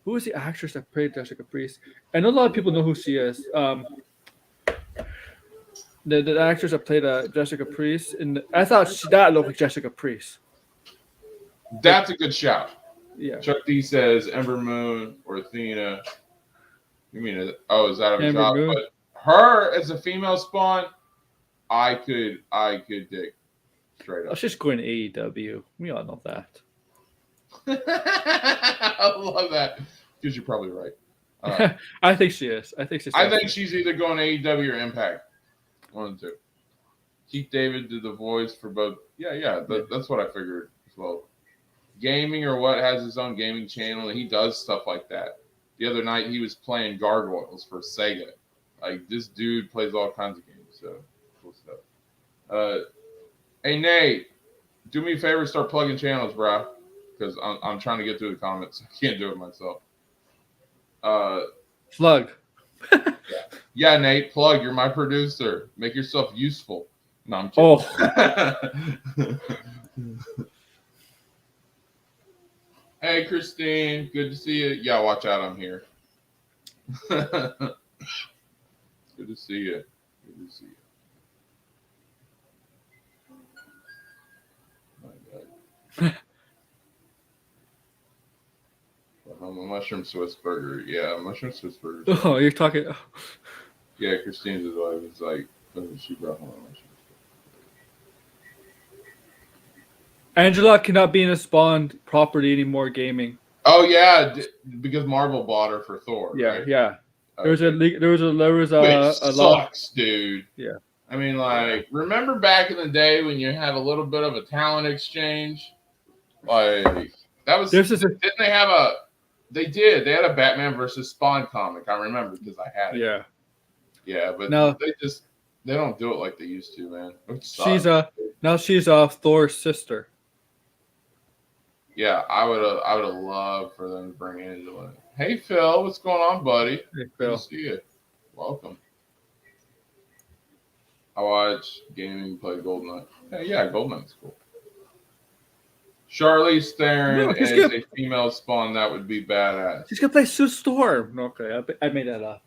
Who was the actress that played Jessica Priest? I know a lot of people know who she is. The actress that played Jessica Priest, and I thought that looked like Jessica Priest. That's a good shout. Yeah. Chuck D says Ember Moon or Athena. You mean is that a job? But her as a female Spawn, I could dig straight up. Oh, she's going to AEW. We all know that. I love that because you're probably right. I think she is. I think she's either going to AEW or Impact. One of the two. Keith David did the voice for both. Yeah. That's what I figured as well. Gaming or what has his own gaming channel, and he does stuff like that. The other night he was playing Gargoyles for Sega. Like this dude plays all kinds of games. So cool stuff. Hey Nate, do me a favor, start plugging channels, bro. Because I'm trying to get through the comments. I can't do it myself. Plug. Yeah, Nate, plug. You're my producer. Make yourself useful. No, I'm kidding. Oh. Hey, Christine. Good to see you. Yeah, watch out. I'm here. Good to see you. Good to see you. A mushroom Swiss burger. Yeah, mushroom Swiss burger. Oh, you're talking. Yeah, Christine's wife was like, she brought home a mushroom. Angela cannot be in a Spawn property anymore gaming. Oh yeah, because Marvel bought her for Thor. Yeah, Right? yeah. There was Okay. Which a lot. sucks, dude. Yeah. I mean, like, remember back in the day when you had a little bit of a talent exchange? Like, that was. This is a, Didn't they have a? They did. They had a Batman versus Spawn comic. I remember because I had it. yeah. Yeah, but Now they don't do it like they used to, man. Which she's sucks. she's Thor's sister. Yeah, I would have loved for them to bring Angela in. Hey Phil, what's going on, buddy? Hey, Good Phil. to see you. Welcome. I watch gaming play Goldeneye. Hey, yeah, Goldeneye's cool. Charlize Theron No, as good. a female Spawn, that would be badass. She's gonna play Sue Storm. Okay, I made that up.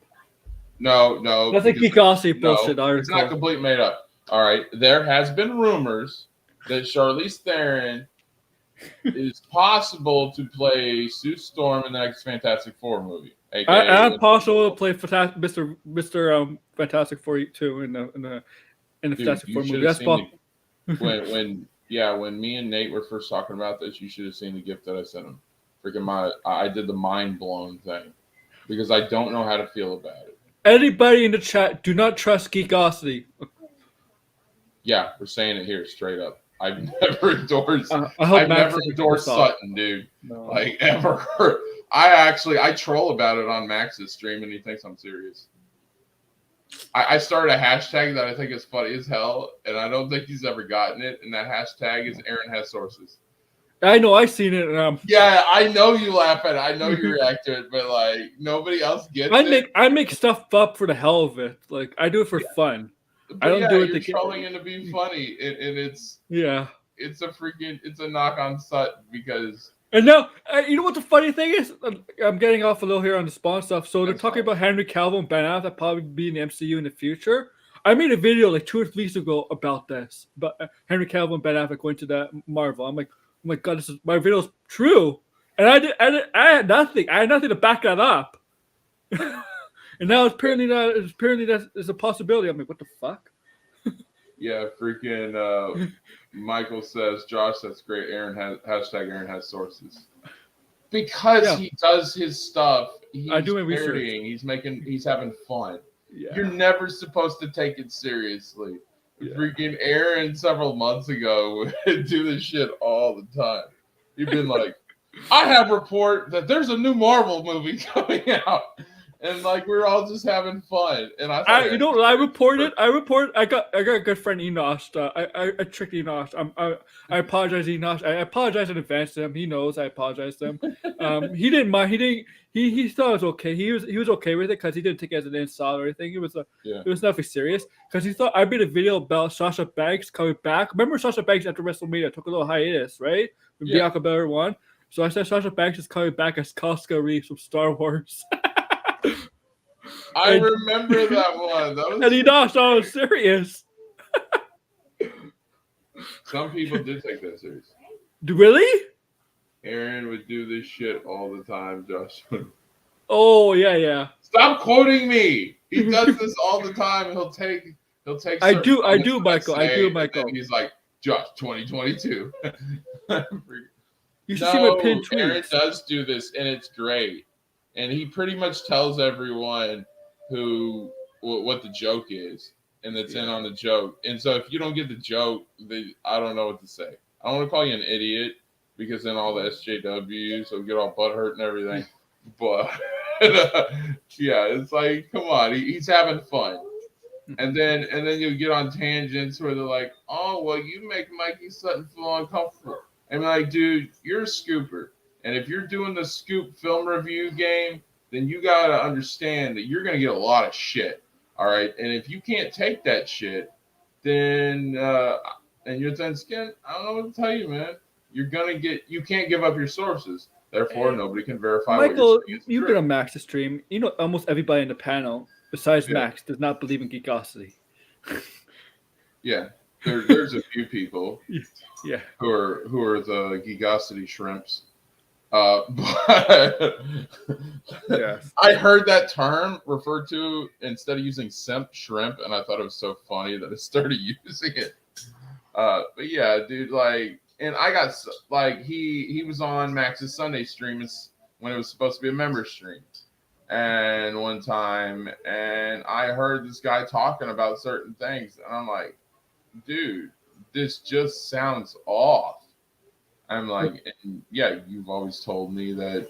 No. That's a geekosity No, bullshit it's not article. complete made up. All right, there has been rumors that Charlize Theron is possible to play Sue Storm in the next Fantastic Four movie. I'm possible to play Mr. Fantastic Four too in the Fantastic Four movie. That's possible. When me and Nate were first talking about this, you should have seen the gift that I sent him. I did the mind blown thing because I don't know how to feel about it. Anybody in the chat, do not trust geekosity. Yeah, we're saying it here straight up. I've never endorsed. I've never endorsed Sutton, dude. No. Like ever. I troll about it on Max's stream, and he thinks I'm serious. I started a hashtag that I think is funny as hell, and I don't think he's ever gotten it. And that hashtag is Aaron Has Sources. I know, I've seen it. Yeah, I know you laugh at it. I know you react to it, but like nobody else gets it. I make stuff up for the hell of it. Like I do it for fun. But I don't do it to trolling and to be funny, and it's it's a knock on Sutton because. And now, you know what the funny thing is? I'm getting off a little here on the Spawn stuff. So they're talking about Henry Cavill and Ben Affleck probably be in the MCU in the future. I made a video like 2 or 3 weeks ago about this, but Henry Cavill and Ben Affleck going to the Marvel. I'm like, oh my god, my video's true, and I had nothing. I had nothing to back that up. And now apparently that is a possibility. I'm like, what the fuck? Yeah, freaking Michael says, Josh, that's great. Aaron has sources. Because he does his stuff. He's parodying. He's having fun. Yeah. You're never supposed to take it seriously. Yeah. Freaking Aaron several months ago would do this shit all the time. He'd been like, I have report that there's a new Marvel movie coming out. And like we're all just having fun, and I reported. I got a good friend Enosh. I tricked Enosh. I apologize, Enosh. I apologize in advance to him. He knows I apologize to him. He didn't mind. He thought it was okay. He was okay with it because he didn't take it as an insult or anything. It was nothing serious because he thought I made a video about Sasha Banks coming back. Remember Sasha Banks after WrestleMania took a little hiatus, right? When Bianca Belair won. So I said Sasha Banks is coming back as Casca Reeves from Star Wars. I remember that one. And he thought I was serious. Some people did take that serious. Really? Aaron would do this shit all the time, Josh. Oh yeah. Stop quoting me. He does this all the time. He'll take. I do, Michael. And he's like, Josh, 2022. You should see my pin tweets. Aaron does do this, and it's great. And he pretty much tells everyone what the joke is, and that's in on the joke. And so if you don't get the joke, I don't know what to say. I don't want to call you an idiot because then all the SJWs will get all butthurt and everything. But it's like, come on, he's having fun. And then you get on tangents where they're like, oh, well, you make Mikey Sutton feel uncomfortable. And I'm like, dude, you're a scooper. And if you're doing the scoop film review game, then you got to understand that you're going to get a lot of shit. All right. And if you can't take that shit, then, and you're thin skinned, I don't know what to tell you, man. You can't give up your sources. Therefore, nobody can verify Michael, you've been on Max's stream. You know, almost everybody in the panel, besides Max, does not believe in geekosity. Yeah. There's a few people who are the geekosity shrimps. But I heard that term referred to instead of using simp shrimp, and I thought it was so funny that I started using it. But yeah, dude, like and I got like he was on Max's Sunday stream when it was supposed to be a member stream, and one time, and I heard this guy talking about certain things, and I'm like, dude, this just sounds off. I'm like, yeah, you've always told me that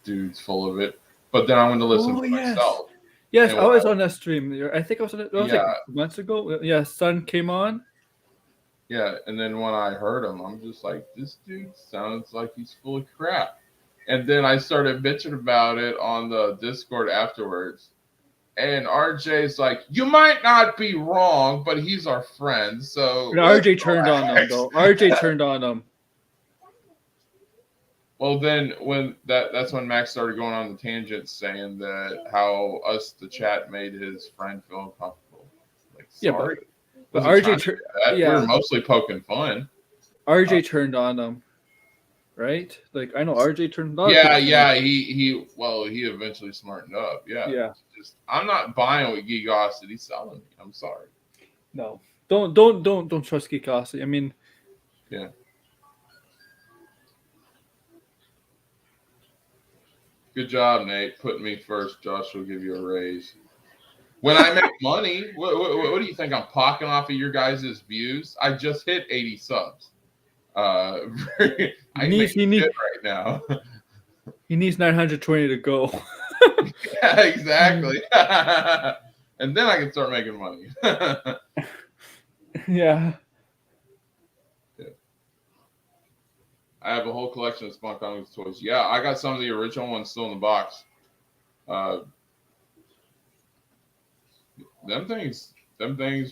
dude's full of it, but then I went to listen for myself. Yes, And I was on that stream. I think I was on it. Was Yeah. like months ago. Yeah, Sun came on. Yeah, and then when I heard him, I'm just like, this dude sounds like he's full of crap. And then I started bitching about it on the Discord afterwards. And RJ's like, you might not be wrong, but he's our friend. So And RJ turned on them, though. RJ turned on them. Well, then when that's when Max started going on the tangent saying that how us, the chat, made his friend feel uncomfortable. Like, sorry. But RJ, we were mostly poking fun. RJ turned on them, right? Like, I know RJ turned on. Yeah. He eventually smartened up. Yeah. I'm not buying what Geekosity's selling me. I'm sorry. No, don't trust Geekosity. I mean, yeah. Good job, Nate. Putting me first. Josh will give you a raise. When I make money, what do you think? I'm pocketing off of your guys' views? I just hit 80 subs. I need right now. He needs 920 to go. Yeah, exactly. And then I can start making money. Yeah. I have a whole collection of Spawn Comics toys. Yeah, I got some of the original ones still in the box. Them things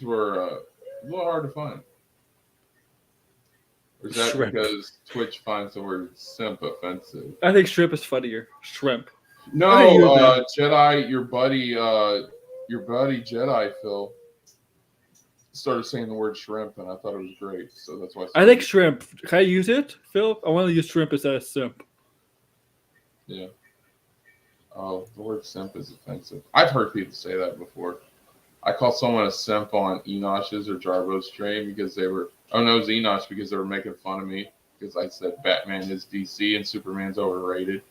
were a little hard to find. Or is that because Twitch finds the word simp offensive? I think shrimp is funnier. Shrimp. No, Jedi, your buddy Jedi Phil started saying the word shrimp, and I thought it was great. So that's why I think shrimp. Can I use it, Phil? I want to use shrimp instead of simp. Yeah. Oh, the word simp is offensive. I've heard people say that before. I called someone a simp on Enosh's or Jarbo's stream because they were. Oh no, it was Enosh because they were making fun of me because I said Batman is DC and Superman's overrated.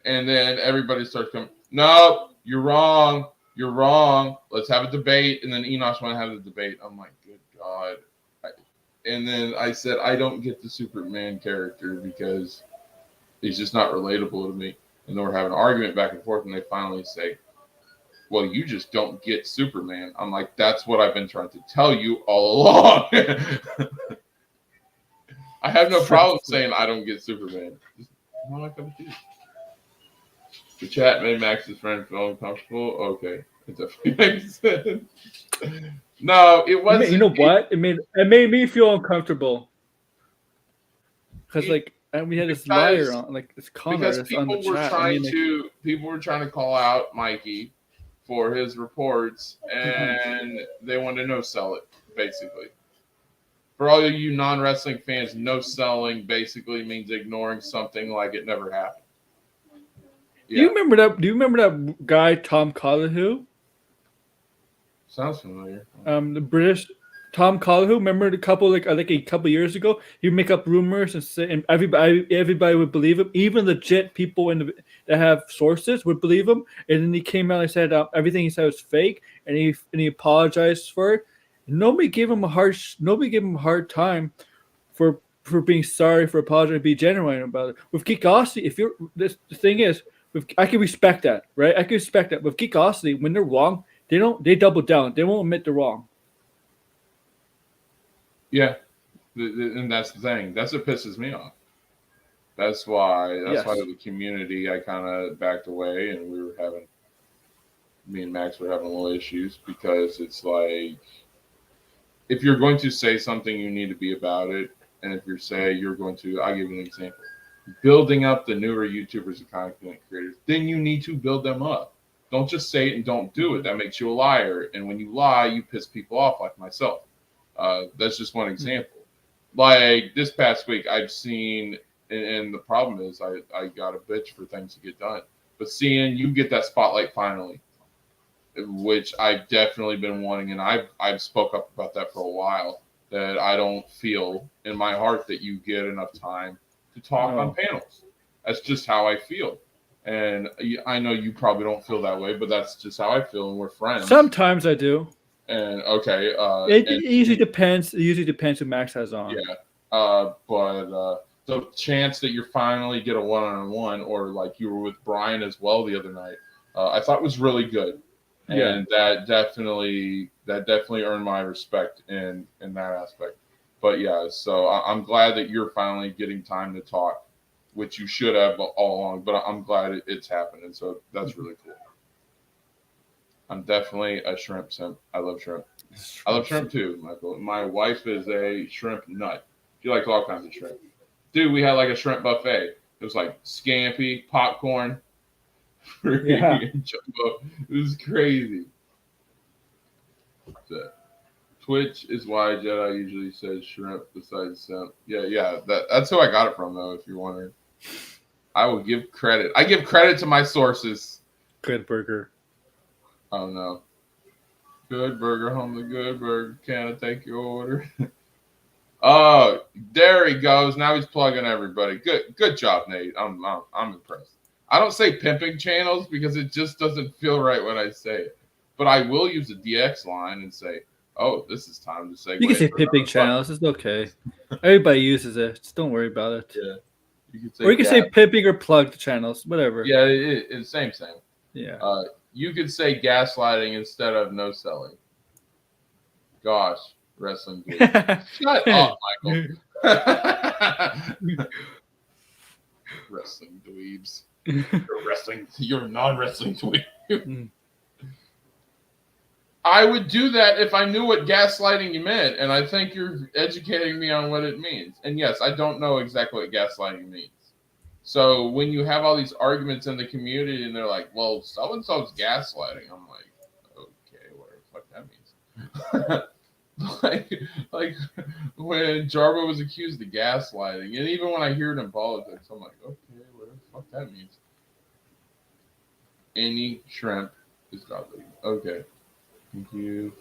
And then everybody starts coming. No, you're wrong. You're wrong. Let's have a debate. And then Enosh want to have the debate. I'm like, good God. And then I said, I don't get the Superman character because he's just not relatable to me. And then we're having an argument back and forth. And they finally say, well, you just don't get Superman. I'm like, that's what I've been trying to tell you all along. I have no problem saying I don't get Superman. Just not my cup of tea. The chat made Max's friend feel uncomfortable. Okay, it definitely makes sense. No, it wasn't. You know what? It made me feel uncomfortable because we had this liar on, like this commenter on the chat. People were trying to call out Mikey for his reports, and they wanted to no sell it basically. For all of you non-wrestling fans, no selling basically means ignoring something like it never happened. Yeah. Do you remember that guy Tom Collihu? Sounds familiar. The British Tom Collihu. Remember a couple years ago, he'd make up rumors and say, and everybody would believe him. Even legit people that have sources would believe him. And then he came out and said everything he said was fake, and he apologized for it. Nobody gave him a hard time for being sorry, for apologizing, be genuine about it. With Geekosity, the thing is, I can respect that, right? I can respect that. With Geekosity, when they're wrong, they double down. They won't admit they're wrong. Yeah, and that's the thing. That's what pisses me off. That's why the community, I kind of backed away, and me and Max were having a little issues because it's like, if you're going to say something, you need to be about it. And if I'll give you an example. Building up the newer YouTubers and content creators, then you need to build them up. Don't just say it and don't do it. That makes you a liar. And when you lie, you piss people off like myself. That's just one example. Like this past week, I've seen, and the problem is I got a bitch for things to get done. But seeing you get that spotlight finally, which I've definitely been wanting, and I've spoke up about that for a while. that I don't feel in my heart that you get enough time to talk on panels. That's just how I feel. And I know you probably don't feel that way, but that's just how I feel, and we're friends. Sometimes I do. And okay, It usually depends. It usually depends who Max has on. Yeah, but the chance that you finally get a one-on-one, or like you were with Brian as well the other night, I thought was really good, and that definitely earned my respect in that aspect. But yeah, so I'm glad that you're finally getting time to talk, which you should have all along. But I'm glad it's happening, so that's really cool. I'm definitely a shrimp simp. I love shrimp. I love shrimp too, Michael. My wife is a shrimp nut. She likes all kinds of shrimp. Dude, we had like a shrimp buffet. It was like scampi, popcorn, jumbo. It was crazy. So, Twitch is why Jedi usually says shrimp besides simp. Yeah. That's who I got it from, though, if you're wondering. I will give credit. I give credit to my sources. Good burger. Oh, no. Good burger, home the good burger. Can I take your order? Oh, there he goes. Now he's plugging everybody. Good job, Nate. I'm impressed. I don't say pimping channels because it just doesn't feel right when I say it. But I will use a DX line and say, "Oh, this is time to segue." You can say pimping channels. It's okay. Everybody uses it. Just don't worry about it. Yeah. You can say or you can say pimping or plugged channels, whatever. Yeah, it's same. Yeah. You could say gaslighting instead of no selling. Gosh, wrestling. Shut up, Michael. Wrestling dweebs. You're a non-wrestling dweeb. I would do that if I knew what gaslighting meant, and I think you're educating me on what it means. And yes, I don't know exactly what gaslighting means. So when you have all these arguments in the community and they're like, well, so-and-so's gaslighting, I'm like, okay, whatever the fuck that means. like when Jarbo was accused of gaslighting, and even when I hear it in politics, I'm like, okay, whatever the fuck that means. Any shrimp is godly. Okay. Thank you.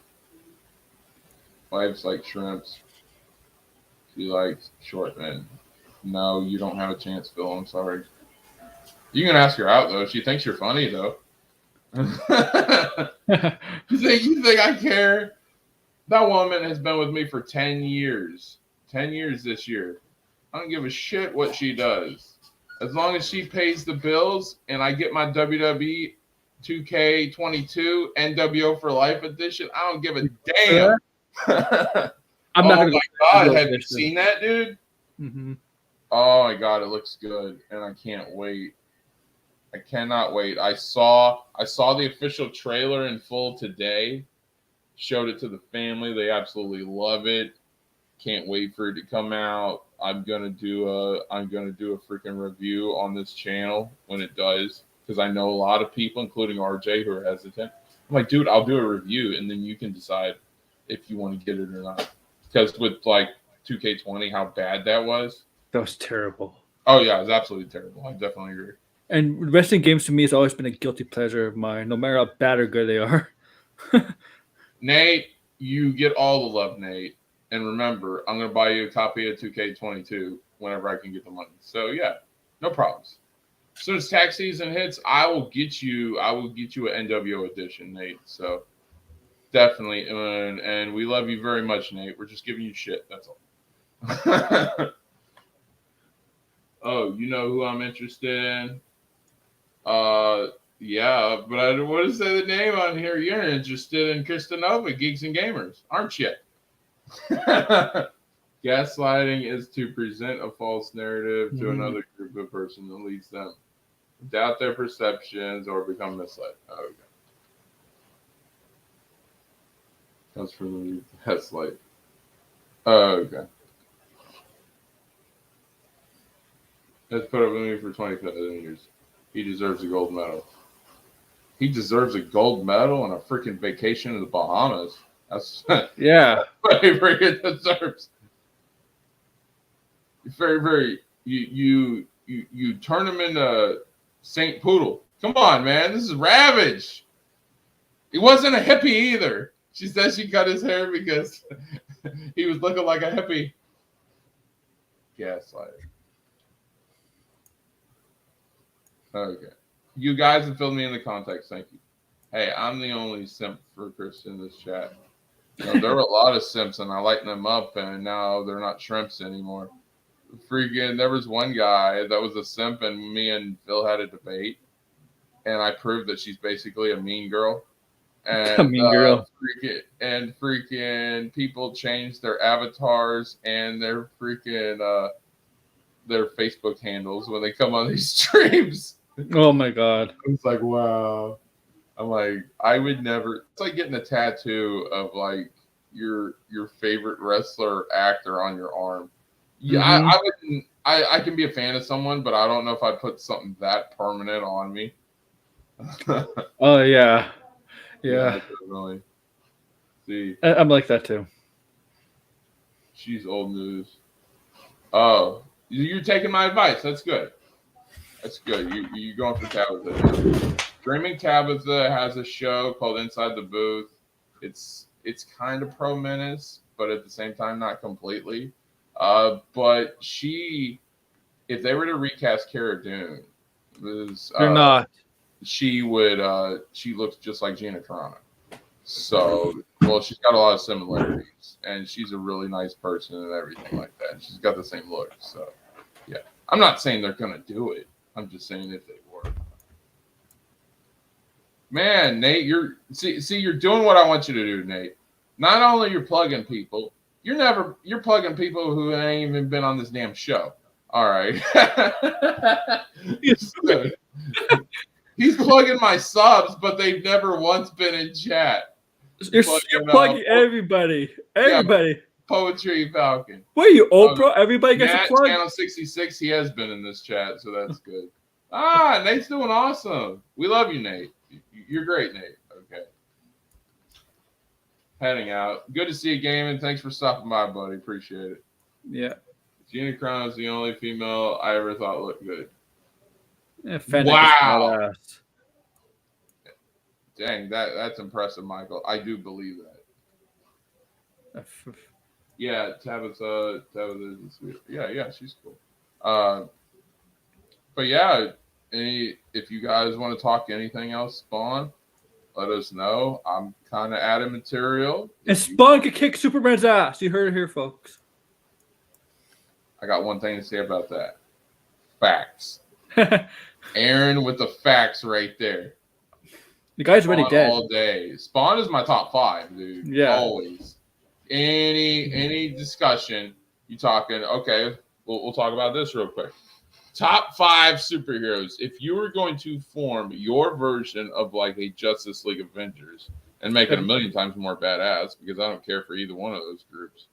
Wife's like shrimps. She likes short men. No, you don't have a chance, Phil. I'm sorry. You can ask her out though. She thinks you're funny though. You think I care? That woman has been with me for 10 years. 10 years this year. I don't give a shit what she does. As long as she pays the bills and I get my WWE 2K22 NWO for Life edition, I don't give a damn. I'm not gonna my God, have you seen that, dude? Mm-hmm. Oh my God, it looks good, and I can't wait. I cannot wait. I saw the official trailer in full today. Showed it to the family. They absolutely love it. Can't wait for it to come out. I'm gonna do a freaking review on this channel when it does, because I know a lot of people, including RJ, who are hesitant. I'm like, dude, I'll do a review, and then you can decide if you want to get it or not. Because with like 2K20, how bad that was. That was terrible. Oh yeah, it was absolutely terrible. I definitely agree. And wrestling games to me has always been a guilty pleasure of mine, no matter how bad or good they are. Nate, you get all the love, Nate. And remember, I'm going to buy you a copy of 2K22 whenever I can get the money. So yeah, no problems. As soon as tax season hits, I will get you an NWO edition, Nate. So definitely, and we love you very much, Nate. We're just giving you shit. That's all. Oh, you know who I'm interested in? Yeah, but I don't want to say the name on here. You're interested in Kristanova, Geeks and Gamers, aren't you? Gaslighting is to present a false narrative to another group of person that leads them to doubt their perceptions or become misled. Oh, okay. That's from the Gaslight. Oh, okay. Let's put up with me for 25 years. He deserves a gold medal. He deserves a gold medal and a freaking vacation in the Bahamas. That's yeah. what he freaking deserves. Very, very. You turn him into Saint Poodle. Come on, man. This is Ravage. He wasn't a hippie either. She says she cut his hair because He was looking like a hippie. Gaslighter. Okay. You guys have filled me in the context. Thank you. Hey, I'm the only simp for Chris in this chat. There were a lot of simps, and I lightened them up, and now they're not shrimps anymore. Freaking, there was one guy that was a simp, and me and Phil had a debate, and I proved that she's basically a mean girl. And, A mean girl. Freaking people changed their avatars and their freaking their Facebook handles when they come on these streams. Oh my god. It's like, wow. I'm like, I would never. It's like getting a tattoo of like your favorite wrestler or actor on your arm. Yeah, I wouldn't. I can be a fan of someone, but I don't know if I'd put something that permanent on me. Oh yeah. Yeah. Definitely. See, I'm like that too. she's old news. Oh, you're taking my advice. That's good. That's good. You're going for Tabitha. Dreaming Tabitha has a show called Inside the Booth. It's kind of pro menace, but at the same time not completely. But if they were to recast Cara Dune, They're not. she would she looks just like Gina Carano. So, well, she's got a lot of similarities, and she's a really nice person and everything like that. She's got the same look. So, yeah, I'm not saying they're gonna do it. I'm just saying if they were. Man, Nate, you're doing what I want you to do, Nate. Not only you're plugging people, you're plugging people who ain't even been on this damn show. All right. He's plugging my subs, but they've never once been in chat. You're plugging everybody. Everybody. Yeah, Poetry Falcon. What are you, Oprah? Everybody gets a plug. Channel 66, he has been in this chat, so that's good. Nate's doing awesome. We love you, Nate. You're great, Nate. Okay. Heading out. Good to see you, Gaming. Thanks for stopping by, buddy. Appreciate it. Yeah. Gina Carano is the only female I ever thought looked good. Yeah, wow. Dang, that's impressive, Michael. I do believe that. Yeah, Tabitha is sweet. Yeah, she's cool. But yeah, if you guys want to talk anything else, Spawn, let us know. I'm kind of out of material. And Spawn could kick Superman's ass. You heard it here, folks. I got one thing to say about that. Facts. Aaron with the facts right there. The guy's already dead. All day. Spawn is my top 5, dude. Yeah. Always. Any discussion, you talking, okay, we'll talk about this real quick. Top 5 superheroes. If you were going to form your version of like a Justice League Avengers and make it a million times more badass, because I don't care for either one of those groups.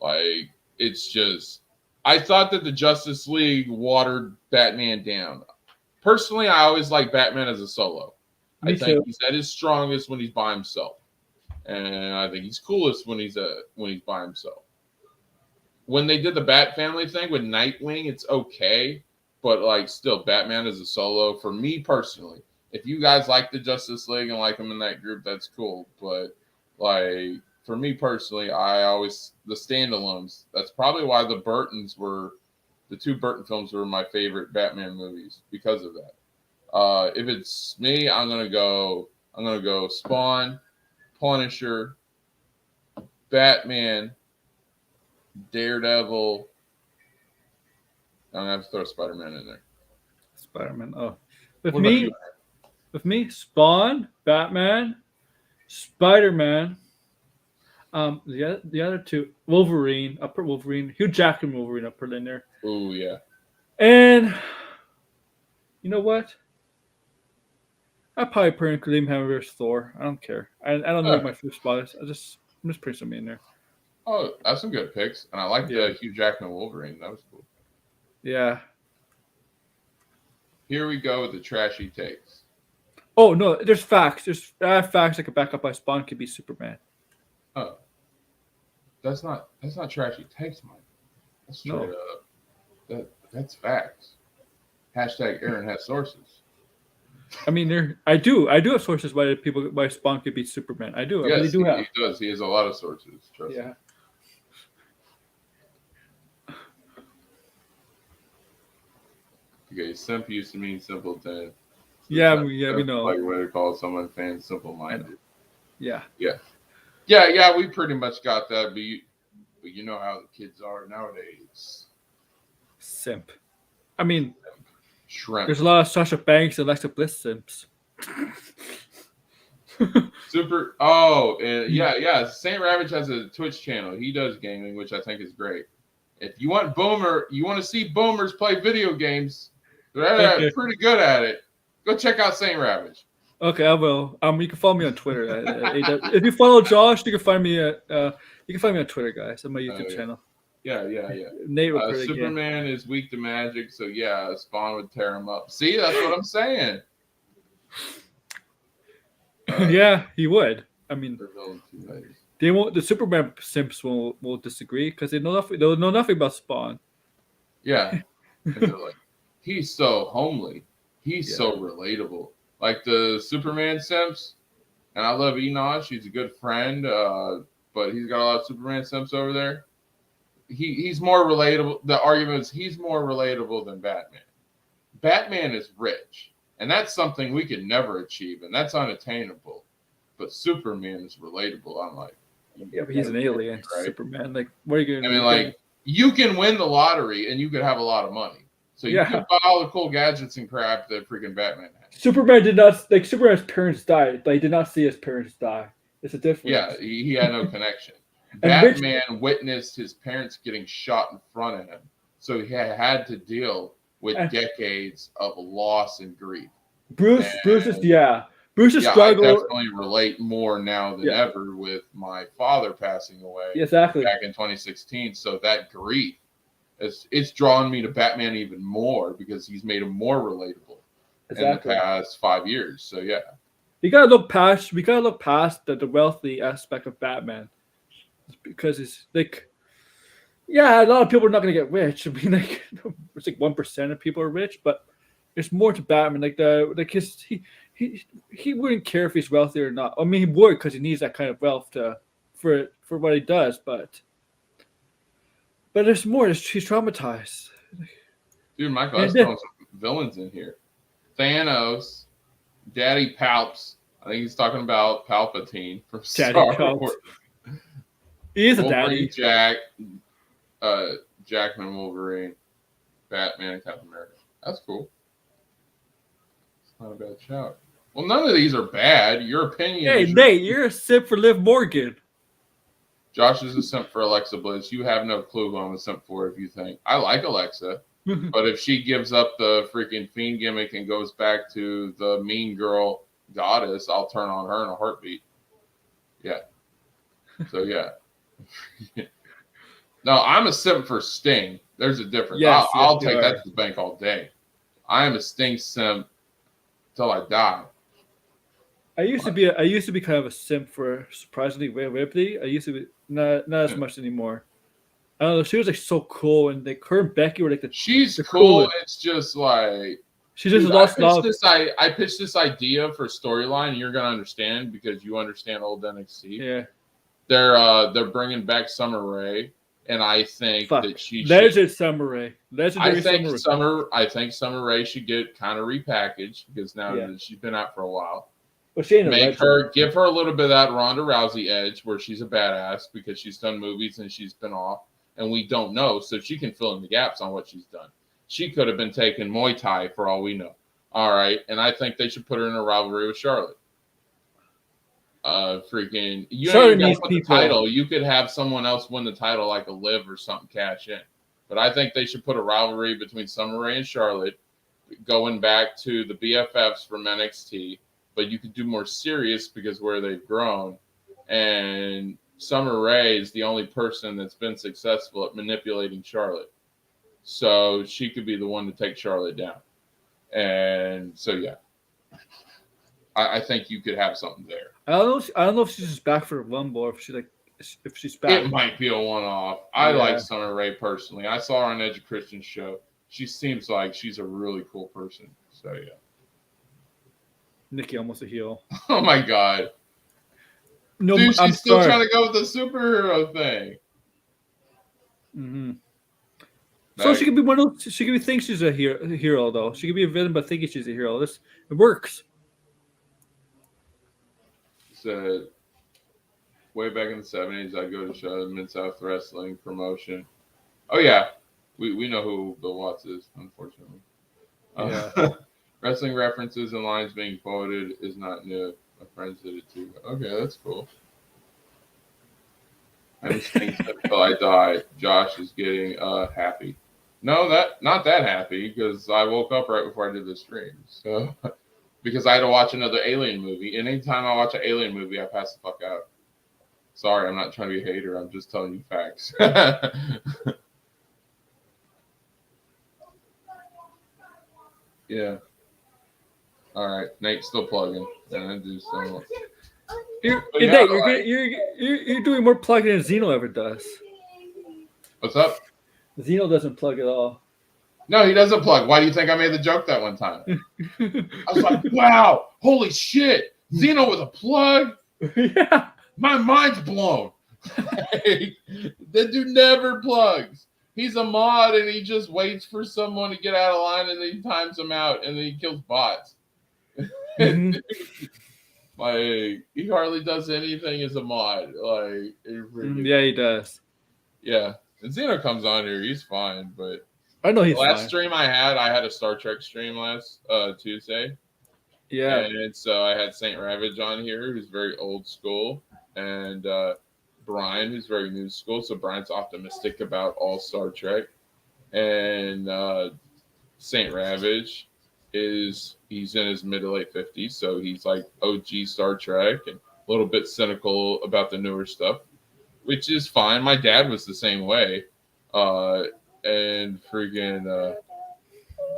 Like, it's just, I thought that the Justice League watered Batman down. Personally, I always like Batman as a solo. I think he's at his strongest when he's by himself, and I think he's coolest when he's by himself. When they did the Bat Family thing with Nightwing, it's okay, but like still, Batman as a solo for me personally. If you guys like the Justice League and like them in that group, that's cool. But like for me personally, the standalones. That's probably why the two Burton films were my favorite Batman movies because of that. If it's me, I'm gonna go Spawn, Punisher, Batman, Daredevil. I'm gonna have to throw Spider-Man in there. Spider-Man. Oh, with me, Spawn, Batman, Spider-Man. The other two, Wolverine. I put Wolverine. Hugh Jackman, Wolverine. I put in there. Oh yeah. And you know what? I probably put Liam Hemsworth Thor. I don't care. I don't know what my first spot is. I'm just putting something in there. Oh, that's some good picks, and I like the Hugh Jackman Wolverine. That was cool. Yeah. Here we go with the trashy takes. Oh no, there's facts. I have facts that could back up by Spawn could be Superman. Oh, that's not trashy takes, Mike. That's straight up. That's facts. Hashtag Aaron has sources. I mean, I do have sources why Spawn could beat Superman. I do. I really do have. He does. He has a lot of sources. Trust me. Okay, simp used to mean simpleton. Yeah, Simp- we simp, know. like a way to call someone fan I simple-minded. know. Yeah. Yeah, we pretty much got that, but you know how the kids are nowadays. Simp. I mean, Shrimp. there's a lot of Sasha Banks and Alexa Bliss simps. Super. Oh, and yeah. Saint Ravage has a Twitch channel. He does gaming, which I think is great. If you want to see boomers play video games, they're Okay. pretty good at it. Go check out Saint Ravage. Okay, I will. You can follow me on Twitter. If you follow Josh, you can find me on Twitter, guys, on my YouTube yeah. channel. Yeah. Nate will play the game. Superman is weak to magic, so yeah, Spawn would tear him up. See, that's what I'm saying. Yeah, he would. I mean, For villain 2 ways. they won't. The Superman simps will disagree because they know nothing. They'll know nothing about Spawn. Yeah. And they're like, he's so homely. He's so relatable. Like the Superman simps, and I love Enosh. He's a good friend, but he's got a lot of Superman simps over there. He's more relatable. The argument is he's more relatable than Batman. Batman is rich, and that's something we could never achieve, and that's unattainable. But Superman is relatable. I'm like, Yeah, but he's an alien, right? Superman. Like, what are you I gonna? mean, like, you can win the lottery, and you could have a lot of money. So you can buy all the cool gadgets and crap that freaking Batman has. Superman did not like. Superman's parents died. Like, he did not see his parents die. It's a difference. Yeah, he had no connection. And Batman witnessed his parents getting shot in front of him, so he had to deal with decades of loss and grief. Bruce's I struggle. definitely relate more now than ever with my father passing away Exactly. back in 2016. So that grief, it's drawn me to Batman even more because he's made him more relatable in the past 5 years. So yeah, we gotta look past the wealthy aspect of Batman, because it's like, yeah, a lot of people are not gonna get rich. I mean, like, it's like 1% of people are rich, but there's more to Batman. He wouldn't care if he's wealthy or not. I mean, he would, because he needs that kind of wealth for what he does. But there's more. He's traumatized. Dude, Michael, let's throw some villains in here. Thanos, Daddy Palps. I think he's talking about Palpatine from Star Wars. He is a Wolverine, daddy. Jackman, Wolverine, Batman, and Captain America. That's cool. It's not a bad shout. Well, none of these are bad. Your opinion. Hey, Nate, you're a simp for Liv Morgan. Josh is a simp for Alexa Bliss. You have no clue who I'm a simp for if you think. I like Alexa, but if she gives up the freaking Fiend gimmick and goes back to the mean girl goddess, I'll turn on her in a heartbeat. Yeah. So, yeah. No, I'm a simp for Sting. There's a difference. I'll take that to the bank all day. I am a Sting simp till I die. I used to be kind of a simp for, surprisingly, Rhea Ripley. I used to be not as much anymore. I don't know. She was like so cool, and like her and Becky were like She's cool. It's just like she just lost love. I pitched this idea for storyline, and you're gonna understand because you understand old NXT. Yeah, they're bringing back Summer Rae, and I think that she Summer Rae. I think Summer Rae should get kind of repackaged because now that she's been out for a while. Well, she ain't give her a little bit of that Ronda Rousey edge where she's a badass because she's done movies and she's been off and we don't know, so she can fill in the gaps on what she's done. She could have been taking Muay Thai for all we know. All right, and I think they should put her in a rivalry with Charlotte. Freaking, you ain't got to put the title. You could have someone else win the title like a Liv or something, cash in. But I think they should put a rivalry between Summer Rae and Charlotte, going back to the BFFs from NXT. But you could do more serious because where they've grown. And Summer Rae is the only person that's been successful at manipulating Charlotte. So she could be the one to take Charlotte down. And so, yeah. I think you could have something there. I don't know if she's just back for a Rumble or if she's back. It might be a one-off. I like Summer Rae personally. I saw her on Edge of Christian's show. She seems like she's a really cool person. So, yeah. Nikki almost a heel. Oh my god! No, dude, she's still trying to go with the superhero thing. Mm-hmm. So she could be one of those, she could be think she's a hero though. She could be a villain but thinking she's a hero. It works. Said way back in the 70s, I'd go to show Mid-South Wrestling promotion. Oh yeah, we know who Bill Watts is, unfortunately. Yeah. Wrestling references and lines being quoted is not new. My friends did it too. Okay, that's cool. I'm staying until I die. Josh is getting happy. No, not that happy because I woke up right before I did the stream. So because I had to watch another Alien movie. And anytime I watch an Alien movie, I pass the fuck out. Sorry, I'm not trying to be a hater. I'm just telling you facts. Yeah. All right, Nate's still plugging. And I do so. You're doing more plugging than Zeno ever does. What's up? Zeno doesn't plug at all. No, he doesn't plug. Why do you think I made the joke that one time? I was like, wow, holy shit. Zeno with a plug? Yeah. My mind's blown. That dude never plugs. He's a mod and he just waits for someone to get out of line and then he times them out and then he kills bots. Mm-hmm. Like, he hardly does anything as a mod. Like, yeah, he does. Yeah. And Zeno comes on here, he's fine, but I know he's last fine. stream I had a Star Trek stream last Tuesday. Yeah. And so I had Saint Ravage on here, who's very old school, and Brian, who's very new school. So Brian's optimistic about all Star Trek. And Saint Ravage he's in his mid to late 50s, so he's like OG Star Trek and a little bit cynical about the newer stuff, which is fine. My dad was the same way. And freaking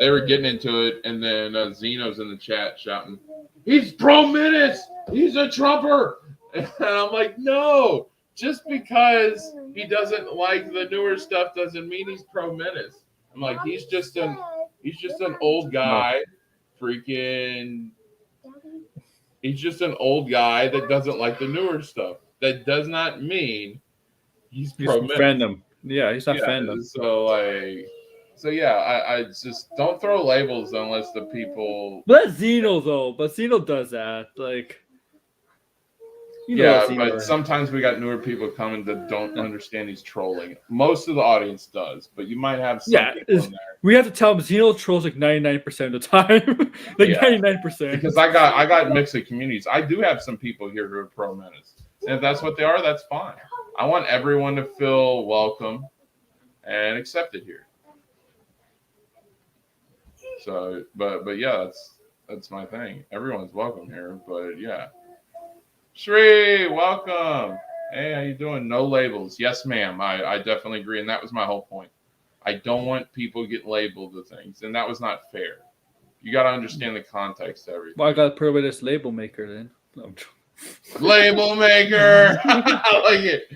they were getting into it, and then Zeno's in the chat shouting, "He's pro-Menace! He's a Trumper!" And I'm like, no, just because he doesn't like the newer stuff doesn't mean he's pro-Menace. I'm like, he's just an old guy, freaking. He's just an old guy that doesn't like the newer stuff. That does not mean he's pro-Menace. Fandom. Yeah, he's not fandom. So yeah, I just don't throw labels unless the people. But that's Zeno though. But Zeno does that, like. But sometimes we got newer people coming that don't understand he's trolling. Most of the audience does, but you might have some people in there. We have to tell him Zeno trolls like 99% of the time. 99%. Because I got mixed communities. I do have some people here who are pro-Menace. And if that's what they are, that's fine. I want everyone to feel welcome and accepted here. So, but yeah, that's my thing. Everyone's welcome here, but yeah. Shri, welcome. Hey, how you doing? No labels. Yes, ma'am. I definitely agree, and that was my whole point. I don't want people to get labeled with things, and that was not fair. You got to understand the context of everything. Well, I got to put away this label maker then. No. Label maker. I like it.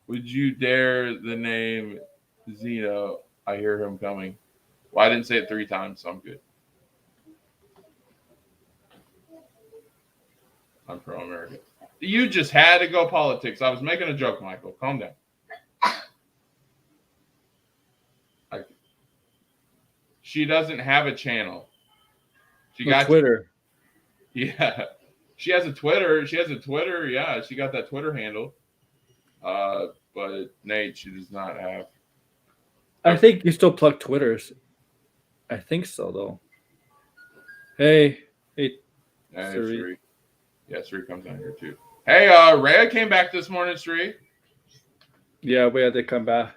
Would you dare the name Zeno? I hear him coming. Well, I didn't say it 3 times, so I'm good. I'm pro-American. You just had to go politics. I was making a joke, Michael. Calm down. She doesn't have a channel. She got Twitter. Yeah. She has a Twitter. Yeah, she got that Twitter handle. But Nate, she does not have. I think you still plug Twitters. I think so, though. Hey, Sri. Yeah, Sri comes on here too. Hey, Rhea came back this morning, Sri. Yeah, we had to come back.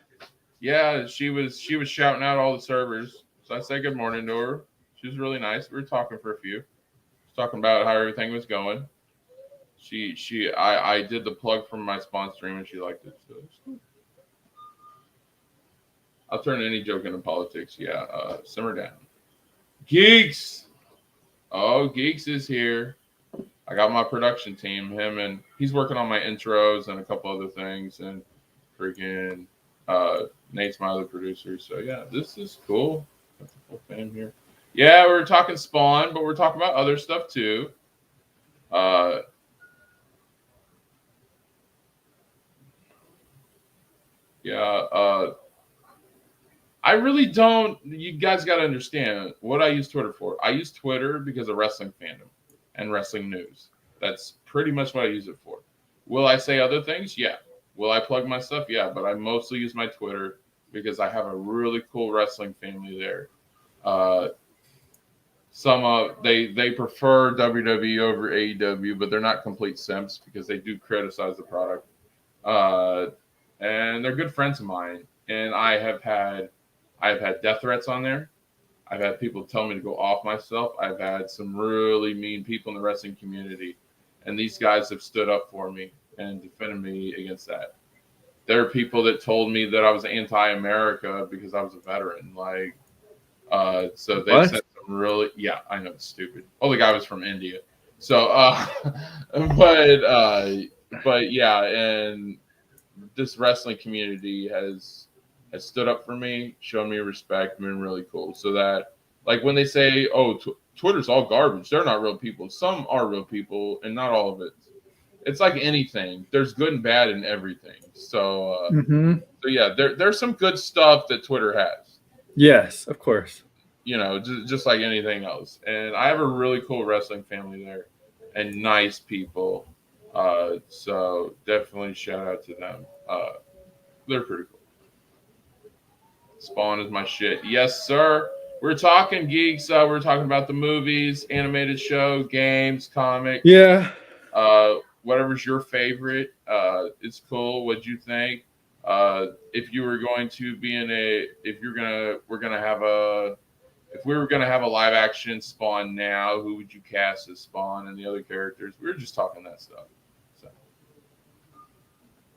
Yeah, she was shouting out all the servers. So I said good morning to her. She was really nice. We were talking for a few. Talking about how everything was going. I did the plug from my spawn stream and she liked it. So I'll turn any joke into politics. Yeah, simmer down. Geeks. Oh, Geeks is here. I got my production team. Him and he's working on my intros and a couple other things. And freaking Nate's my other producer. So yeah, this is cool. Got the full fam here. Yeah, we're talking Spawn, but we're talking about other stuff too. Yeah. I really don't. You guys got to understand what I use Twitter for. I use Twitter because of wrestling fandom and wrestling news. That's pretty much what I use it for. Will I say other things? Yeah. Will I plug my stuff? Yeah. But I mostly use my Twitter because I have a really cool wrestling family there. Uh, they prefer WWE over AEW, but they're not complete simps because they do criticize the product. Uh, and they're good friends of mine. And I've had death threats on there. I've had people tell me to go off myself. I've had some really mean people in the wrestling community, and these guys have stood up for me and defended me against that. There are people that told me that I was anti-America because I was a veteran. So they What? said some really, yeah, I know it's stupid. Oh, the guy was from India. So, but yeah, and this wrestling community has stood up for me, shown me respect, been really cool. So that, like, when they say, "Oh, Twitter's all garbage," they're not real people. Some are real people, and not all of it. It's like anything. There's good and bad in everything. So yeah, there's some good stuff that Twitter has. Yes, of course. Just like anything else. And I have a really cool wrestling family there, and nice people. So definitely shout out to them. They're pretty cool. Spawn is my shit. Yes, sir. We're talking geeks. We're talking about the movies, animated show, games, comics. Yeah. Whatever's your favorite. It's cool. What'd you think? If you were going to be if we were gonna have a live action Spawn now, who would you cast as Spawn and the other characters? We were just talking that stuff. So.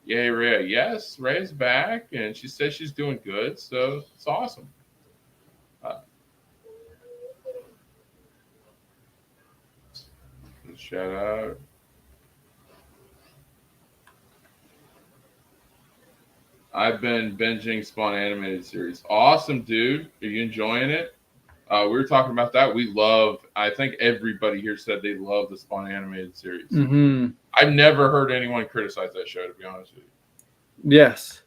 Yay, Rhea. Yes, Rhea's back, and she says she's doing good, so it's awesome. Shout out. I've been binging Spawn animated series. Awesome, dude. Are you enjoying it? We were talking about that. I think everybody here said they love the Spawn animated series. Mm-hmm. I've never heard anyone criticize that show, to be honest with you. Yes.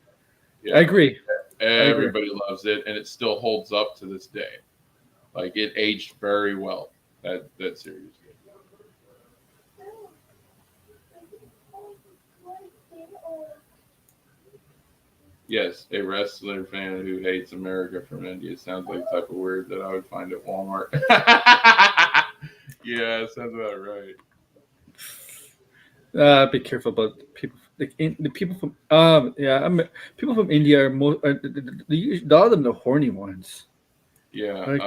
Yeah. I agree. Everybody loves it, and it still holds up to this day. Like, it aged very well, that series. Yes, a wrestler fan who hates America from India. Sounds like the type of word that I would find at Walmart. Yeah, sounds about right. Be careful about people. Like the people from people from India are most. A lot of them the horny ones. Yeah,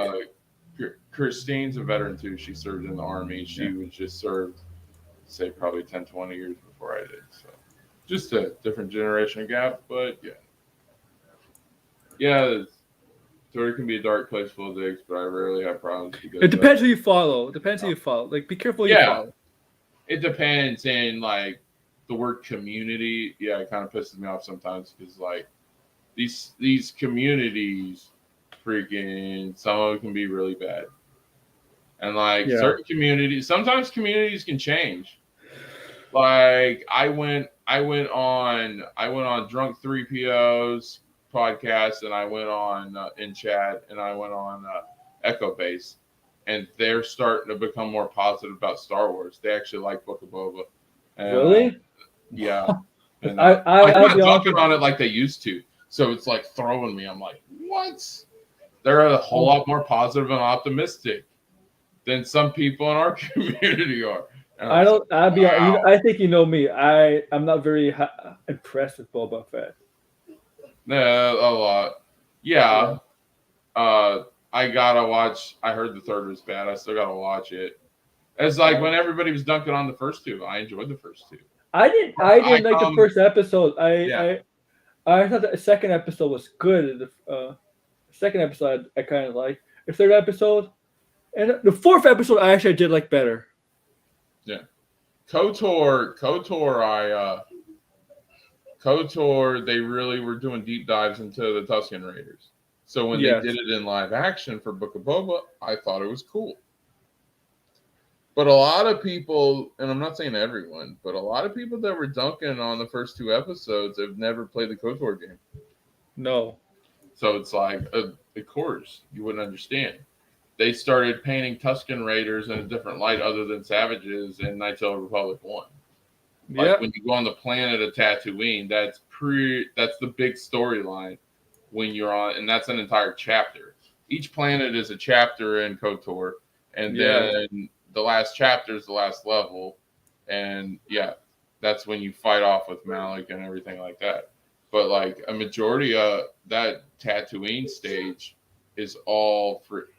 Christine's a veteran too. She served in the army. She was just served, say, probably 10, 20 years before I did. So, just a different generation gap, but yeah. Yeah, Twitter can be a dark place full of dicks, but I rarely have problems because It depends who you follow. Like, be careful who you follow. It depends. And like the word community, yeah, it kind of pisses me off sometimes because like these communities, freaking, some of them can be really bad. And like certain communities, sometimes communities can change. Like I went on Drunk 3PO's podcast, and I went on in chat, and I went on Echo Base, and they're starting to become more positive about Star Wars. They actually like Book of Boba. And, really? Yeah. And I'm not talking on it like they used to, so it's like throwing me. I'm like, what? They're a whole lot more positive and optimistic than some people in our community are. I think you know me. I'm not very impressed with Boba Fett. Yeah, a lot. Yeah. I gotta watch. I heard the third was bad. I still gotta watch it. It's like when everybody was dunking on the first two. I enjoyed the first two. I didn't like the first episode. I thought the second episode was good. The second episode I kind of liked. The third episode and the fourth episode I actually did like better. Yeah. KOTOR, they really were doing deep dives into the Tusken Raiders. So when they did it in live action for Book of Boba, I thought it was cool. But a lot of people, and I'm not saying everyone, but a lot of people that were dunking on the first two episodes have never played the KOTOR game. No. So it's like, of course, you wouldn't understand. They started painting Tusken Raiders in a different light other than savages in Knights of the Republic 1. Like Yep. when you go on the planet of Tatooine, that's the big storyline when you're on, and that's an entire chapter. Each planet is a chapter in KOTOR, and Yeah. then the last chapter is the last level, and yeah, that's when you fight off with Malik and everything like that. But like a majority of that Tatooine stage is all for,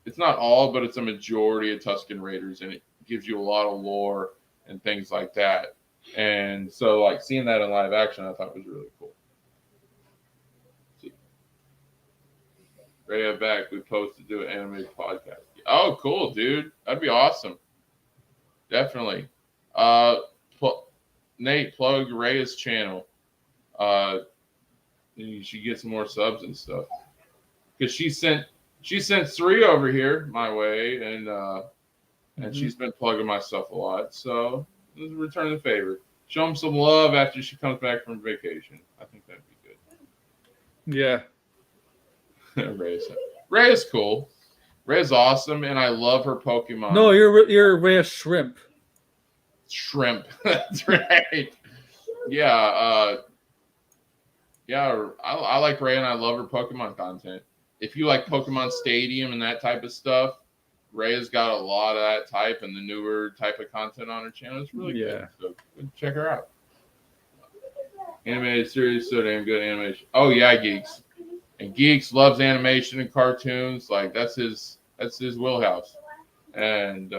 it's not all, but it's a majority of Tusken Raiders, and it gives you a lot of lore and things like that. And so, like seeing that in live action, I thought was really cool. Right back, we posted to do an animated podcast. Oh, cool, dude. That'd be awesome. Definitely. Uh, Nate, plug Rhea's channel. You should get some more subs and stuff because she sent 3 over here my way, and she's been plugging my stuff a lot. So let's return the favor. Show them some love after she comes back from vacation. I think that'd be good. Yeah. Ray is cool. Ray's awesome, and I love her Pokemon. No, you're Rhea Shrimp. Shrimp. That's right. Yeah. Yeah. I like Ray, and I love her Pokemon content. If you like Pokemon Stadium and that type of stuff, Ray's got a lot of that type and the newer type of content on her channel. It's really good. So check her out. Animated series, so damn good animation. Oh yeah, Geeks. And Geeks loves animation and cartoons. Like that's his wheelhouse. And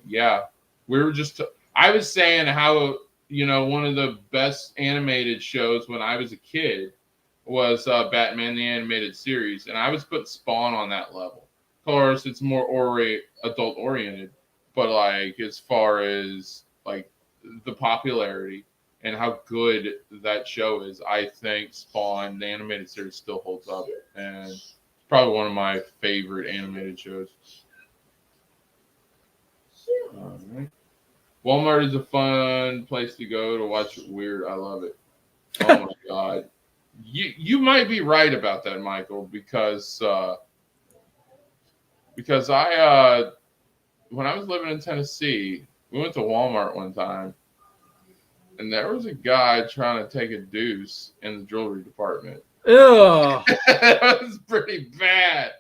yeah, we were just I was saying how one of the best animated shows when I was a kid was Batman the Animated Series, and I was putting Spawn on that level. Of course, it's more adult oriented, but like as far as like the popularity and how good that show is, I think Spawn, the animated series, still holds up, and it's probably one of my favorite animated shows. All right. Walmart is a fun place to go to watch weird. I love it. Oh my god, you might be right about that, Michael, because I when I was living in Tennessee, we went to Walmart one time. And there was a guy trying to take a deuce in the jewelry department. Ew. That was pretty bad.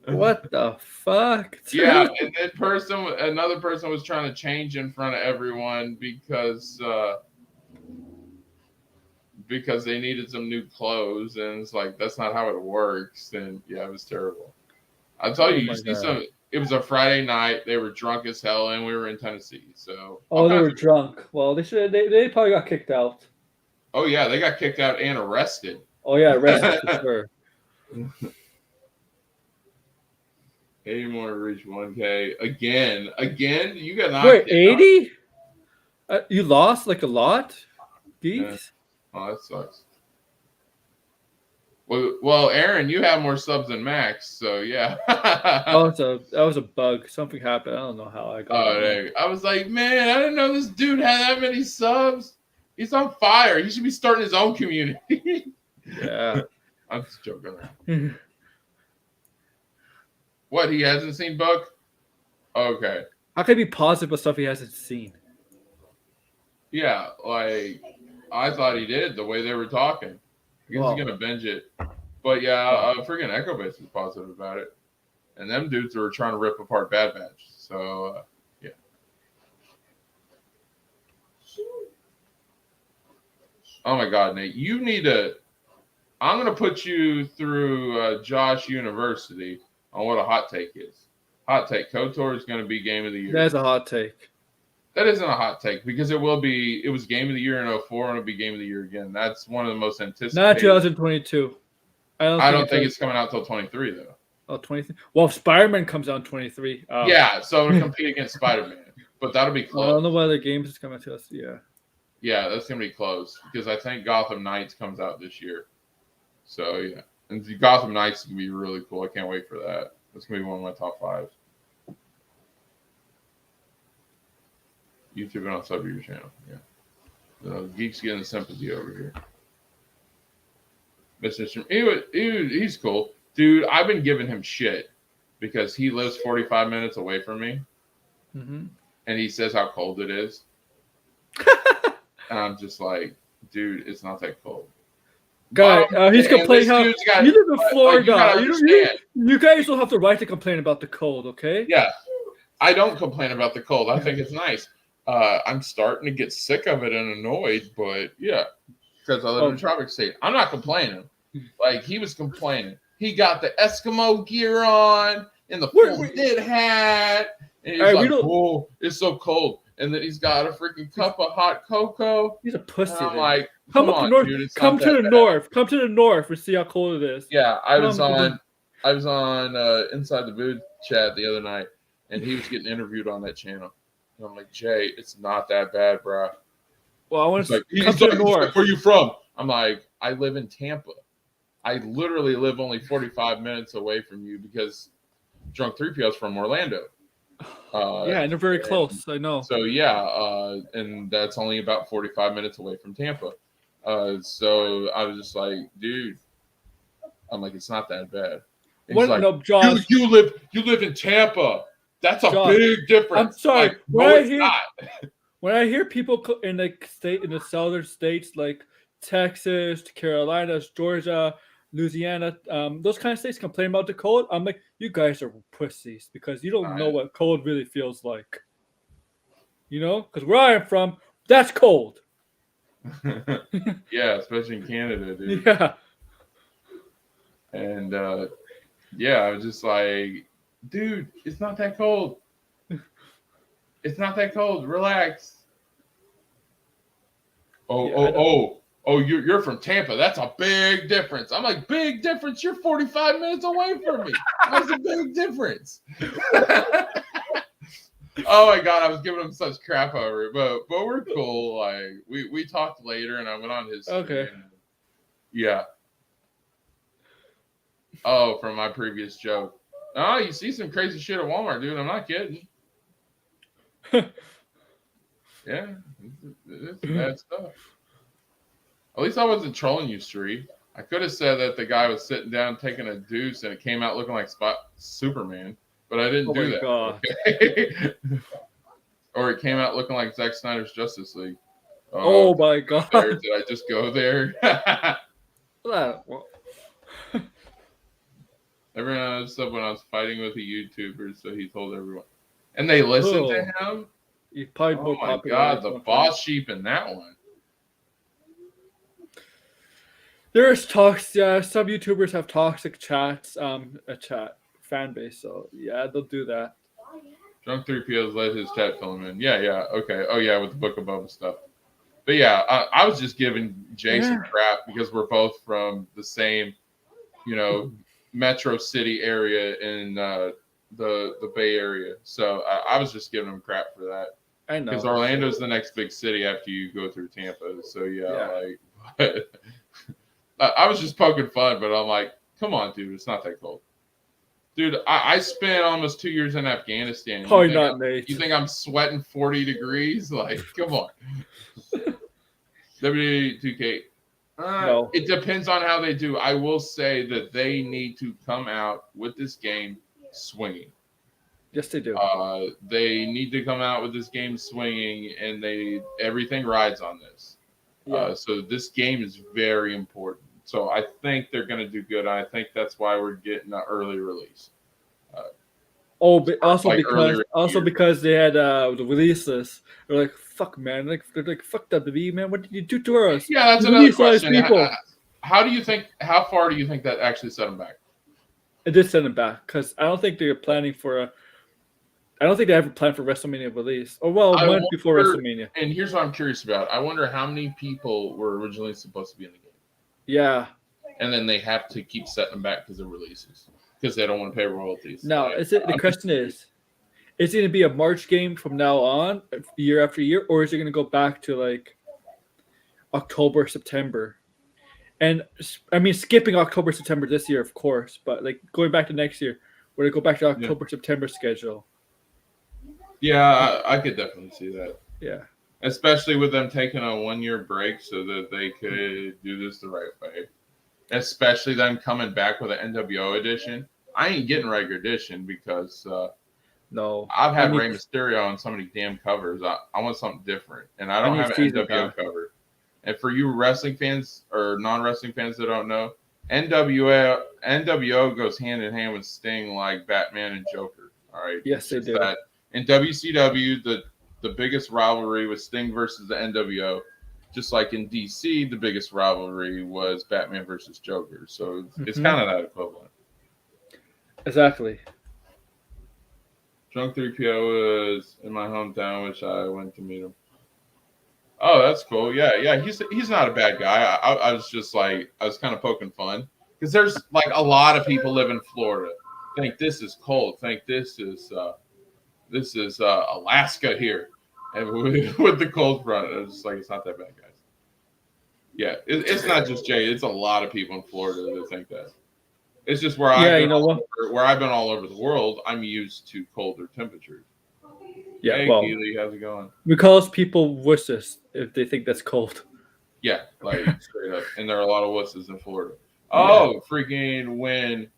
What the fuck? Yeah, and another person was trying to change in front of everyone because they needed some new clothes, and it's like that's not how it works. And yeah, it was terrible. I'll tell you, you see some. It was a Friday night. They were drunk as hell, and we were in Tennessee. So they were drunk. Well, they probably got kicked out. Oh yeah, they got kicked out and arrested. Oh yeah, arrested for sure. 80 more to reach 1K again. You got knocked. Wait, 80? You lost like a lot, Geeks. Yeah. Oh, that sucks. Well, Aaron, you have more subs than Max, so yeah. That was a bug. Something happened. I don't know how I got. Oh, dang. I was like, man, I didn't know this dude had that many subs. He's on fire. He should be starting his own community. Yeah, I'm just joking around. What, he hasn't seen Buck? Okay. How can he be positive about stuff he hasn't seen? Yeah, like I thought he did the way they were talking. I guess he's gonna binge it. But yeah, freaking Echo Base is positive about it. And them dudes were trying to rip apart Bad Batch. So yeah. Oh my god, Nate. You need to I'm gonna put you through Josh University on what a hot take is. Hot take. KOTOR is gonna be game of the year. That's a hot take. That isn't a hot take because it will be. It was game of the year in 2004 and it'll be game of the year again. That's one of the most anticipated. Not 2022. I don't think it's coming out till 23 though. Oh, 23. Well, Spider-Man comes out in 23. Yeah, so it'll compete against Spider-Man, but that'll be close. I don't know what other games is coming to us. Yeah. Yeah, that's gonna be close because I think Gotham Knights comes out this year. So yeah, and the Gotham Knights is gonna be really cool. I can't wait for that. That's gonna be one of my top 5. YouTube and on sub your channel. Yeah. Geeks getting the sympathy over here. He's cool, dude. I've been giving him shit because he lives 45 minutes away from me, Mm-hmm. and he says how cold it is. And I'm just like, dude, it's not that cold. Guy, he's complaining how you live in Florida. You guys don't have the right to complain about the cold, okay? Yeah, I don't complain about the cold. I think it's nice. I'm starting to get sick of it and annoyed, but yeah, because I live in a tropic state. I'm not complaining. Like, he was complaining. He got the Eskimo gear on and the full knit hat. And he's like, oh, it's so cold. And then he's got a freaking cup of hot cocoa. He's a pussy. And I'm like, come on, dude. Come to the north. Come to the north and see how cold it is. Yeah, I was on Inside the Booth chat the other night, and he was getting interviewed on that channel. And I'm like, Jay, it's not that bad, bro. Well, I want to come to the north. Where are you from? I'm like, I live in Tampa. I literally live only 45 minutes away from you because Drunk 3PO is from Orlando. Yeah, and they're very close. I know. So yeah, and that's only about 45 minutes away from Tampa. So I was just like, dude, I'm like, it's not that bad. And he's like, no, John, you live in Tampa. That's a big difference. I'm sorry. Like, when I hear people in the southern states like Texas, Carolinas, Georgia, Louisiana, those kind of states complain about the cold, I'm like, you guys are pussies because you don't know what cold really feels like. You know, because where I am from, that's cold. Yeah, especially in Canada, dude. Yeah. And yeah, I was just like, dude, it's not that cold. It's not that cold. Relax. Oh, you're from Tampa. That's a big difference. I'm like, big difference? You're 45 minutes away from me. That's a big difference. Oh my God, I was giving him such crap over it, but we're cool. Like, we talked later, and I went on his. Okay. Yeah. Oh, from my previous joke. Oh, you see some crazy shit at Walmart, dude. I'm not kidding. Yeah, it's bad stuff. At least I wasn't trolling you, Street. I could have said that the guy was sitting down taking a deuce and it came out looking like Superman, but I didn't do that. God. Okay? Or it came out looking like Zack Snyder's Justice League. Oh my God. Did I just go there? Everyone else said when I was fighting with a YouTuber, so he told everyone. And they listened to him? He's probably more popular. Oh my God, the boss sheep in that one. There's talks, yeah. Some YouTubers have toxic chats, a chat fan base, so yeah, they'll do that. Drunk 3PO's let his chat fill him in. Yeah, okay. Oh yeah, with the Book of Boba stuff. But yeah, I was just giving Jason crap because we're both from the same, Metro City area in the Bay Area. So I was just giving him crap for that. I know. Because Orlando's the next big city after you go through Tampa. So like. I was just poking fun, but I'm like, come on, dude, it's not that cold. Dude, I spent almost 2 years in Afghanistan. Probably not, Nate. You think I'm sweating 40 degrees? Like, come on. WD2K. No. It depends on how they do. I will say that they need to come out with this game swinging. Yes, they do. They need to come out with this game swinging, and everything rides on this. Yeah. So this game is very important. So I think they're going to do good. I think that's why we're getting an early release. But also because they had the releases. They're like, fuck, man. They're like, fuck WWE, man. What did you do to us? Yeah, that's another question. How far do you think that actually set them back? It did set them back because I don't think they're planning for I don't think they ever planned for WrestleMania release. Or month before WrestleMania. And here's what I'm curious about. I wonder how many people were originally supposed to be in the game. Yeah. And then they have to keep setting them back because of releases. Because they don't want to pay royalties. No, the question is it going to be a March game from now on, year after year, or is it going to go back to like October, September? And I mean, skipping October, September this year, of course, but like going back to next year, where they go back to October, September schedule. Yeah, I could definitely see that. Yeah. Especially with them taking a 1 year break so that they could do this the right way. especially them coming back with an NWO edition. I ain't getting regular edition because No, I've I had need Rey Mysterio on so many damn covers. I want something different, and I I don't need have an season NWO pass. cover. And for you wrestling fans or non-wrestling fans that don't know, NWO goes hand in hand with Sting like Batman and Joker. All right, Yes, it's they just do. that in WCW, the biggest rivalry was Sting versus the NWO. Just like in DC, the biggest rivalry was Batman versus Joker. So it's Mhm. kind of that equivalent. Exactly. Drunk 3PO was in my hometown, which I went to meet him. Oh, that's cool. Yeah. He's not a bad guy. I was just like I was kind of poking fun because there's like a lot of people live in Florida. Think this is cold. Think this is Alaska here, and with the cold front, it's just like it's not that bad, guys. Yeah, it's not just Jay. It's a lot of people in Florida that think that. It's just where Yeah, you know what? where I've been all over the world. I'm used to colder temperatures. Yeah, Hey, well, Keely, how's it going? we call people wusses if they think that's cold. Yeah, like straight up. And there are a lot of wusses in Florida. Yeah. Oh, freaking when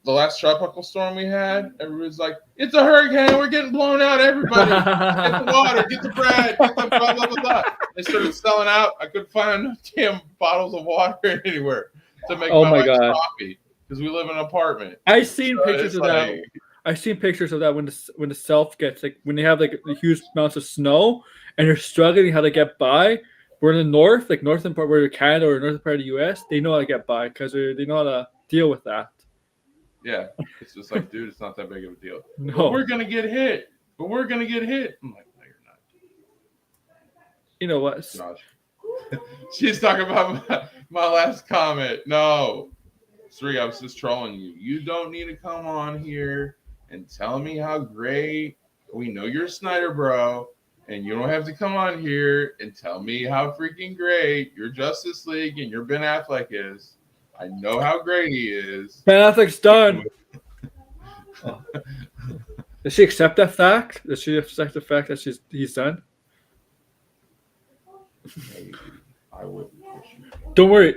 the last tropical storm we had, everybody's like, "It's a hurricane. We're getting blown out. Everybody, get the water, get the bread, get the blah blah blah blah." They started selling out. I couldn't find enough damn bottles of water anywhere to make Oh my my wife's God. coffee because we live in an apartment. I've seen So pictures it's of that. like, I've seen pictures of that when the South gets like when they have like the huge amounts of snow and they're struggling how to get by. We're in the north, like northern part where Canada or northern part of the US, they know how to get by because they know how to deal with that. yeah, it's just like, dude, it's not that big of a deal. But No, we're gonna get hit. But we're gonna get hit. I'm like, no, you're not. you know what? Josh. She's talking about my last comment. No. Sri, I was just trolling you. You don't need to come on here and tell me how great. We know you're a Snyder bro, and you don't have to come on here and tell me how freaking great your Justice League and your Ben Affleck is. I know how great he is. Ben Affleck's done. Oh. Does she accept that fact? Does she accept the fact that he's done? Maybe. I wouldn't. Don't worry.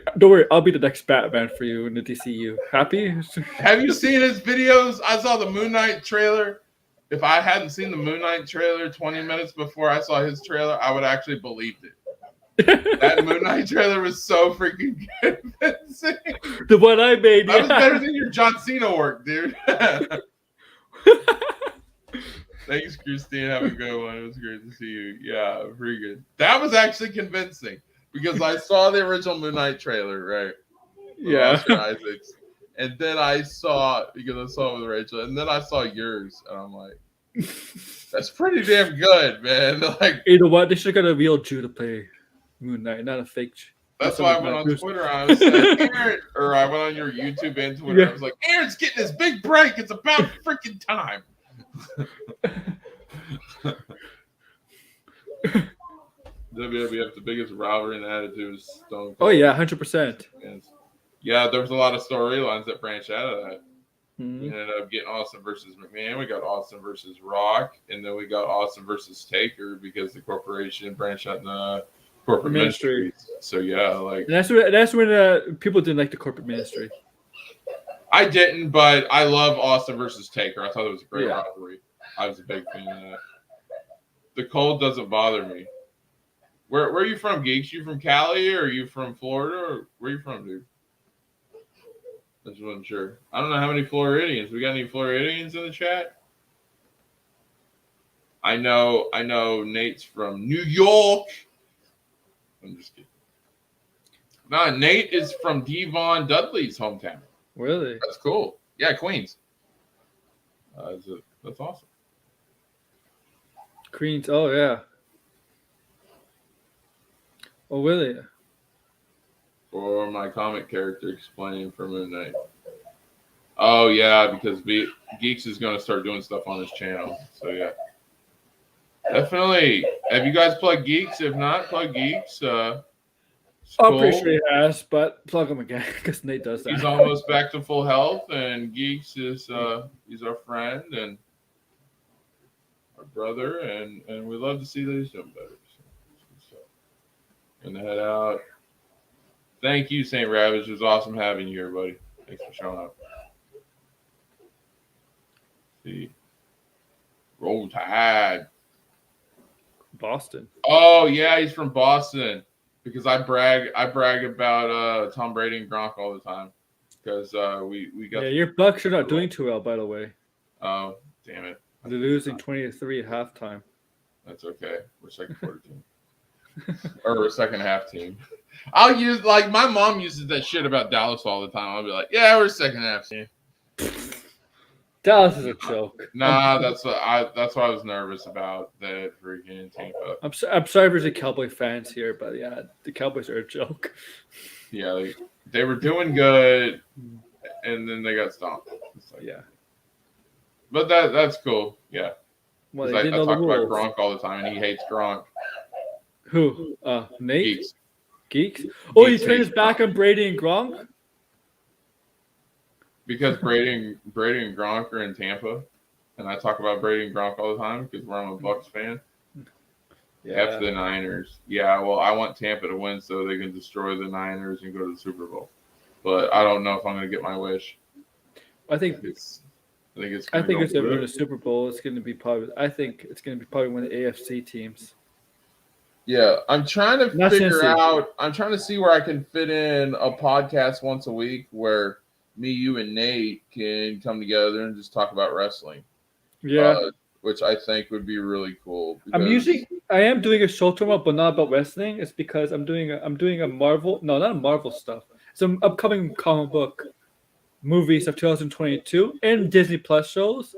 I'll be the next Batman for you in the DCU. Happy? Have you seen his videos? I saw the Moon Knight trailer. If I hadn't seen the Moon Knight trailer 20 minutes before I saw his trailer, I would actually believed it. That Moon Knight trailer was so freaking convincing. The one I made. That was better than your John Cena work, dude. Thanks, Christine. Have a good one. It was great to see you. Yeah, pretty good. That was actually convincing because I saw the original Moon Knight trailer, right? Yeah. Oscar Isaacs. And then I saw, because I saw it with Rachel, and then I saw yours, and I'm like, that's pretty damn good, man. Like, you know what? They should have got a real Jew to play Moon Knight, not a fake. That's why I went on Twitter and I was like, Aaron, or I went on your YouTube and Twitter. I was like, Aaron's getting his big break. It's about freaking time. WWF, the biggest rivalry in attitude is Stone Cold. Oh yeah, 100%. Yeah, there was a lot of storylines that branched out of that. Mm-hmm. We ended up getting Austin versus McMahon. We got Austin versus Rock, and then we got Austin versus Taker because the corporation branched out in the corporate ministry. So yeah, like and that's when people didn't like the corporate ministry. I didn't, but I love Austin versus Taker. I thought it was a great rivalry. I was a big fan of that. The cold doesn't bother me. Where are you from, Geeks? You from Cali or are you from Florida? Or where are you from, dude? I just wasn't sure. I don't know how many Floridians. We got any Floridians in the chat? I know Nate's from New York. I'm just kidding. No, Nate is from Devon Dudley's hometown. Really? That's cool. Yeah, Queens. That's awesome. Queens. Oh yeah. Oh really? Or my comic character explaining for Moon Knight. Oh yeah, because Geeks is going to start doing stuff on his channel. So yeah, definitely. Have you guys plugged Geeks? If not, plug Geeks. I'm pretty sure he has, but plug him again because Nate does that. He's almost back to full health, and Geeks is he's our friend and our brother, and we love to see that he's doing better. So, and head out. Thank you, St. Ravage. It was awesome having you here, buddy. Thanks for showing up. See. Roll Tide. Boston. Oh yeah, he's from Boston. Because I brag about Tom Brady and Gronk all the time. Because we got Yeah, your Bucks are not doing too well, by the way. Oh, damn it. They're losing 20-3 at halftime. That's okay. We're second quarter team. Or we're second half team. I'll use like my mom uses that shit about Dallas all the time. I'll be like, yeah, we're second half team. Dallas is a joke. Nah, that's what I was nervous about, that freaking Tampa. I'm sorry for the Cowboy fans here, but yeah, the Cowboys are a joke. Yeah, they were doing good, and then they got stomped. Like, yeah, but that's cool. Yeah, well, I they didn't know talk the about rules. Gronk all the time, and he hates Gronk. Who? Nate? Geeks. Oh, Geeks he turned his hate back Gronk. on Brady and Gronk? Because Brady and Gronk are in Tampa, and I talk about Brady and Gronk all the time because I'm a Bucks fan. F the Niners. Yeah, well, I want Tampa to win so they can destroy the Niners and go to the Super Bowl. But I don't know if I'm going to get my wish. I think it's going it's going to win the Super Bowl. It's going to be probably. I think it's going to be probably one of the AFC teams. Yeah, I'm trying to Not figure Cincy. out. I'm trying to see where I can fit in a podcast once a week where me, you, and Nate can come together and just talk about wrestling. Yeah. Which I think would be really cool. I am doing a show tomorrow, but not about wrestling. It's because I'm doing a Marvel. No, not a Marvel stuff. Some upcoming comic book movies of 2022 and Disney Plus shows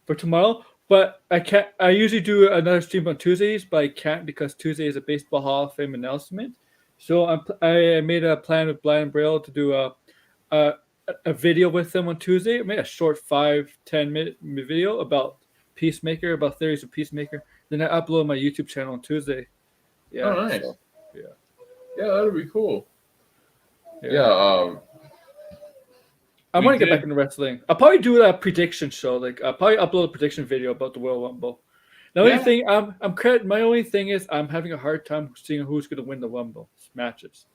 for tomorrow. But I can't. I usually do another stream on Tuesdays, but I can't because Tuesday is a Baseball Hall of Fame announcement. So I made a plan with Brian Braille to do a video with them on Tuesday. I made a short 5-10 minute video about Peacemaker, about theories of Peacemaker. Then I upload my YouTube channel on Tuesday. Yeah. Oh, nice. So, yeah, that would be cool. Yeah. I want to get back into wrestling. I'll probably do a prediction show. Like I'll probably upload a prediction video about the Royal Rumble. The only thing my only thing is I'm having a hard time seeing who's going to win the Rumble matches.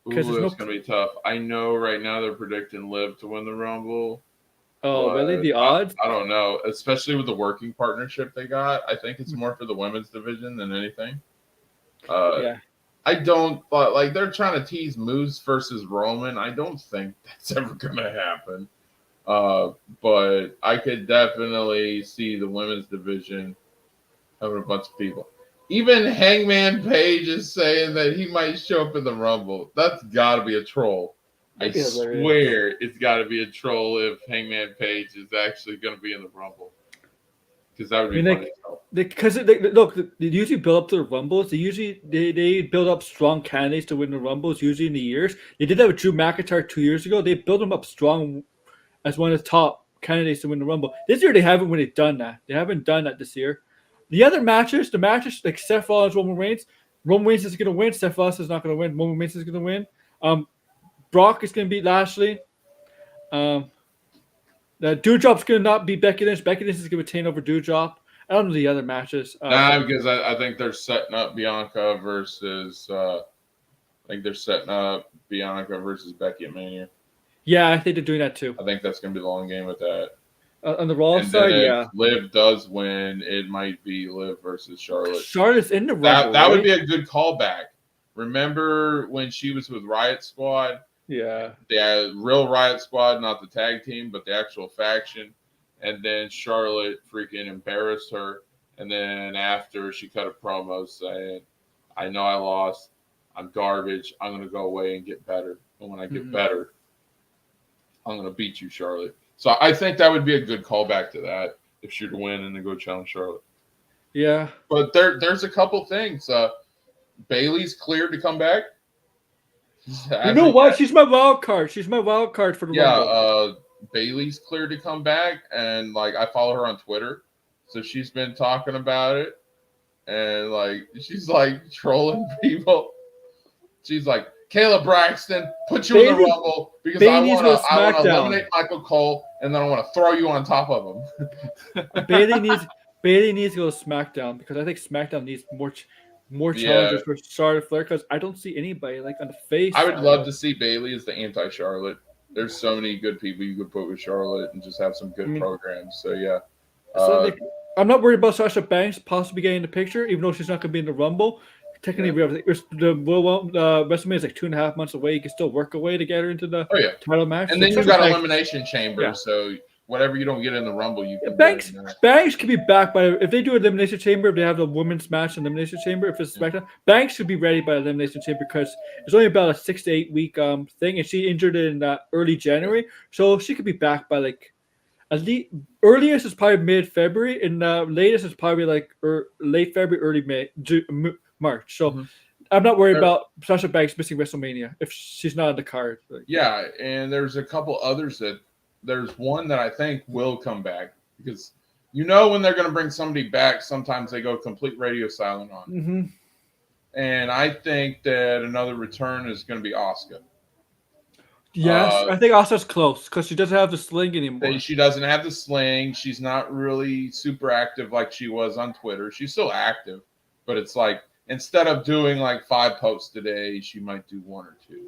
Because it's going to be tough. I know right now they're predicting Liv to win the Rumble. Oh, really? The odds? I don't know. Especially with the working partnership they got. I think it's more for the women's division than anything. Yeah. I don't like they're trying to tease Moose versus Roman. I don't think that's ever going to happen. But I could definitely see the women's division having a bunch of people. Even Hangman Page is saying that he might show up in the Rumble. That's got to be a troll. I swear it's got to be a troll if Hangman Page is actually going to be in the Rumble. Because that would be funny. Because look, they usually build up to the Rumbles. They build up strong candidates to win the Rumbles. Usually in the years, they did that with Drew McIntyre 2 years ago. They built him up strong as one of the top candidates to win the Rumble. This year they haven't really done that. They haven't done that this year. The other matches like Seth Rollins, Roman Reigns is going to win. Seth Rollins is not going to win. Roman Reigns is going to win. Brock is going to beat Lashley. The Doudrop's going to not beat Becky Lynch. Becky Lynch is going to retain over Doudrop. I don't know the other matches. Because I think they're setting up Bianca versus. I think they're setting up Bianca versus Becky at Mania. Yeah, I think they're doing that too. I think that's going to be the long game with that. On the Raw side, if Liv does win, it might be Liv versus Charlotte. Charlotte's in the Rumble. That would be a good callback. Remember when she was with Riot Squad? Yeah. The real Riot Squad, not the tag team, but the actual faction. And then Charlotte freaking embarrassed her. And then after she cut a promo saying, I know I lost. I'm garbage. I'm going to go away and get better. And when I get better, I'm going to beat you, Charlotte. So I think that would be a good callback to that if she were to win and then go challenge Charlotte. Yeah. But there's a couple things. Bailey's cleared to come back. You know what? She's my wild card. She's my wild card for the Rumble. Bailey's cleared to come back, and like I follow her on Twitter, so she's been talking about it, and like she's like trolling people. She's like, Kayla Braxton, put you in the Rumble because I want to eliminate Michael Cole, and then I want to throw you on top of him. Bailey needs to go to SmackDown because I think SmackDown needs more Yeah. challenges for Charlotte Flair because I don't see anybody like on the face. I would love to see Bailey as the anti-Charlotte. There's so many good people you could put with Charlotte and just have some good programs. So yeah. So like, I'm not worried about Sasha Banks possibly getting in the picture, even though she's not going to be in the Rumble. Technically, the WrestleMania is like 2.5 months away. You can still work a way to get her into the title match. And then you've got Elimination Chamber, so whatever you don't get in the Rumble, you can Banks could be back by if they do Elimination Chamber. If they have the women's match in Elimination Chamber, if it's SmackDown, Banks should be ready by Elimination Chamber because it's only about a 6 to 8 week thing, and she injured in early January, so she could be back by like at least earliest is probably mid-February, and latest is probably like late February, early March. So I'm not worried about Sasha Banks missing WrestleMania if she's not on the card. Yeah, and there's a couple others there's one that I think will come back because when they're going to bring somebody back, sometimes they go complete radio silent on. Mm-hmm. And I think that another return is going to be Asuka. Yes, I think Asuka's close because she doesn't have the sling anymore. She doesn't have the sling. She's not really super active like she was on Twitter. She's still active, but it's like instead of doing like 5 posts a day, she might do 1 or 2.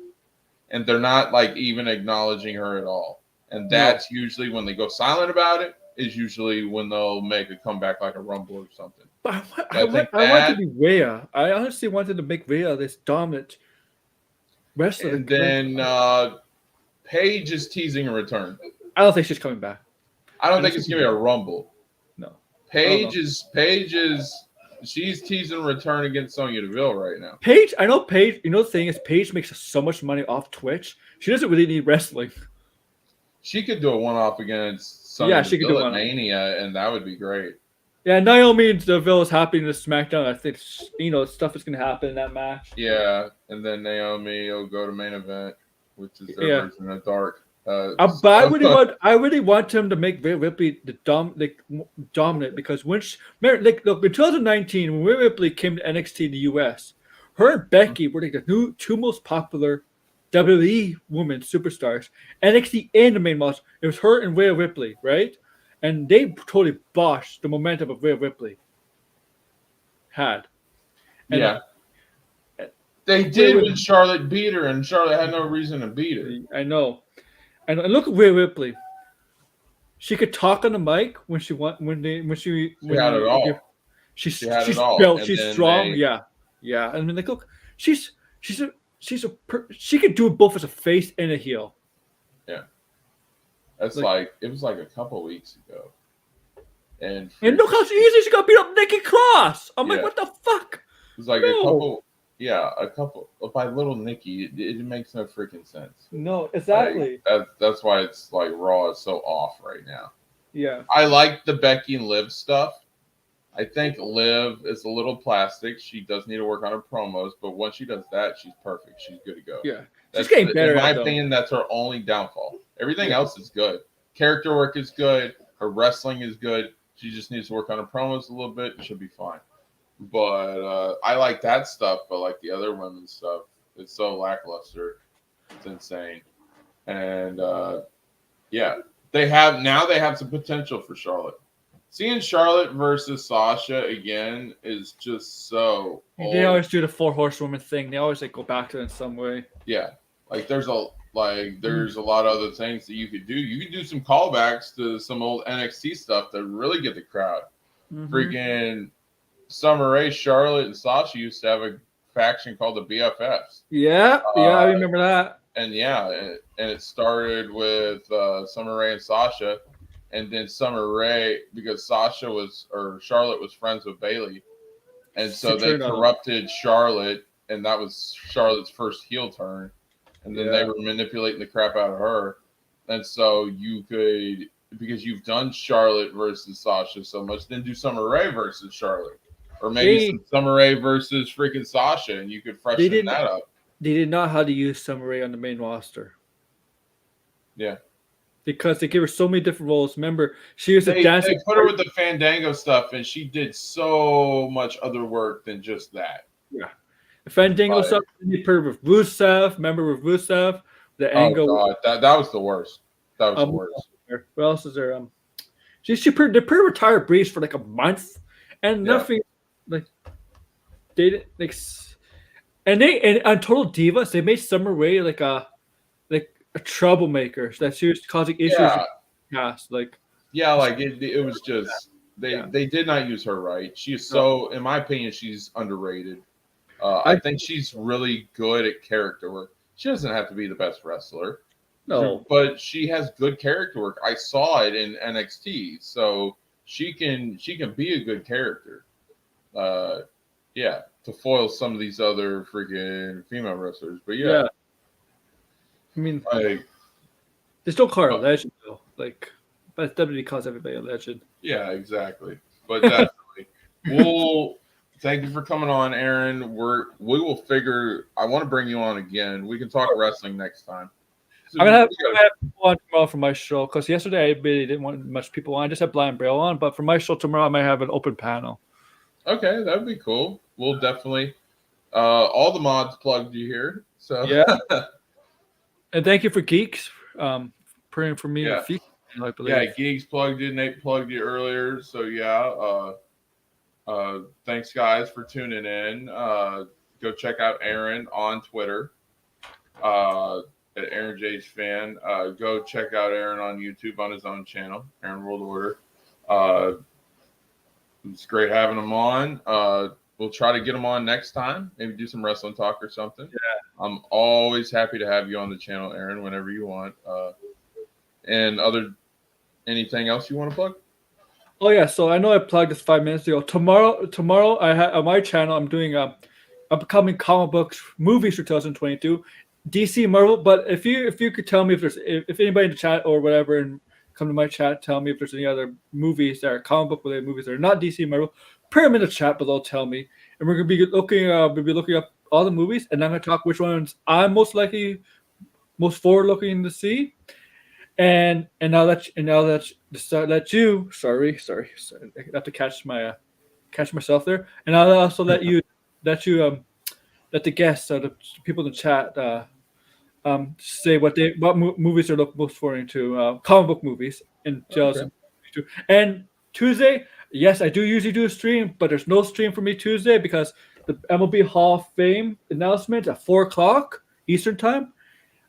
And they're not like even acknowledging her at all. And that's usually when they go silent about it, is usually when they'll make a comeback like a Rumble or something. But I want to be Rhea. I honestly wanted to make Rhea this dominant wrestler. And then Paige is teasing a return. I don't think she's coming back. I don't think it's going to be a Rumble. No. Paige is she's teasing a return against Sonya Deville right now. Paige, I know Paige. The thing is, Paige makes so much money off Twitch. She doesn't really need wrestling. She could do a one-off against Sonya Deville at Mania, and that would be great. Yeah, Naomi Deville is happy in the SmackDown. I think stuff is going to happen in that match. Yeah, and then Naomi will go to main event, which is their version of Dark. But I really want him to make Rhea Ripley the dominant because in 2019 when Rhea Ripley came to NXT in the US, her and Becky were like the two most popular WWE women superstars. NXT and the main roster, it was her and Rhea Ripley, right? And they totally botched the momentum of Rhea Ripley had. And they did when Charlotte beat her, and Charlotte had no reason to beat her. I know. And look at Rhea Ripley. She could talk on the mic when she had it all. She's strong. Yeah. I mean, like, look, she could do it both as a face and a heel. Yeah. That's it was like a couple weeks ago. And look how easy she got beat up Nikki Cross. I'm like, what the fuck? It was like a couple by little Nikki. It makes no freaking sense. No, exactly. That's why it's like Raw is so off right now. Yeah. I like the Becky and Liv stuff. I think Liv is a little plastic. She does need to work on her promos, but once she does that, she's perfect. She's good to go. Yeah. She's getting better. In my opinion, that's her only downfall. Everything else is good. Character work is good. Her wrestling is good. She just needs to work on her promos a little bit. She'll be fine. But I like that stuff, but like the other women's stuff, it's so lackluster. It's insane. And they have some potential for Charlotte. Seeing Charlotte versus Sasha again is just so old. They always do the 4 horsewoman thing. They always go back to it in some way. Yeah. Like there's a lot of other things that you could do. You could do some callbacks to some old NXT stuff that really get the crowd. Mm-hmm. Freaking Summer Rae, Charlotte, and Sasha used to have a faction called the BFFs. Yeah, I remember that. And it started with Summer Rae and Sasha, and then Summer Rae, because Charlotte was friends with Bayley, and so they corrupted Charlotte, and that was Charlotte's first heel turn, and then they were manipulating the crap out of her, and so because you've done Charlotte versus Sasha so much, then do Summer Rae versus Charlotte. Or maybe some Summer Rae versus freaking Sasha, and you could freshen that up. They did not how to use Summer Rae on the main roster. Yeah. Because they gave her so many different roles. Remember, she was a dancer. They put her with the Fandango stuff, and she did so much other work than just that. Yeah. The Fandango stuff, they put her with Rusev. Remember with Rusev? The angle. Oh, God. That was the worst. That was the worst. What else is there? They put her with Tyra Breeze for like a month, and nothing. they didn't and on Total Divas they made Summer Rae like a troublemaker that she was causing issues in Yeah, the past. Like yeah, like it was just yeah, they did not use her right. She is no, so, in my opinion, she's underrated. I I think she's really good at character work. She doesn't have to be the best wrestler, no. but she has good character work. I saw it in NXT, so she can be a good character. Uh, yeah, to foil some of these other freaking female wrestlers. But yeah, Yeah, I mean like they still call her a uh, legend though. Like, but WWE calls everybody a legend. yeah, exactly. But definitely, we'll thank you for coming on, Aaron. We will figure. I want to bring you on again. We can talk wrestling next time. So I'm we gonna have, gotta- I'm gonna have people on tomorrow for my show because yesterday I really didn't want much people on. I just had Blind Braille on, but for my show tomorrow I might have an open panel. okay, that'd be cool. We'll definitely. All the mods plugged you here. So Yeah, and thank you for Geeks, praying for me in the yeah, future. I believe. yeah. Geeks plugged you. Nate plugged you earlier. So yeah. Thanks guys for tuning in. Go check out Aaron on Twitter. At Aaron J's fan. Go check out Aaron on YouTube on his own channel, Aaron World Order. Uh, it's great having him on. We'll try to get him on next time. Maybe do some wrestling talk or something. Yeah. I'm always happy to have you on the channel, Aaron, whenever you want. And anything else you want to plug? Oh yeah, so I know I plugged this 5 minutes ago. Tomorrow I have on my channel. I'm doing upcoming comic books movies for 2022, DC Marvel. But if you could tell me if anybody in the chat or whatever and come to my chat, tell me if there's any other movies that are comic book related movies that are not DC Marvel. Put them in the chat below. Tell me, and we're gonna be looking. We'll be looking up all the movies, and I'm gonna talk which ones I'm most forward looking to see. And now let you I have to catch myself there, and I'll also let you let the guests the people in the chat say what movies they're most forward to comic book movies in Okay. 2022. And Tuesday, yes, I do usually do a stream, but there's no stream for me Tuesday because the MLB Hall of Fame announcement at 4 o'clock Eastern time.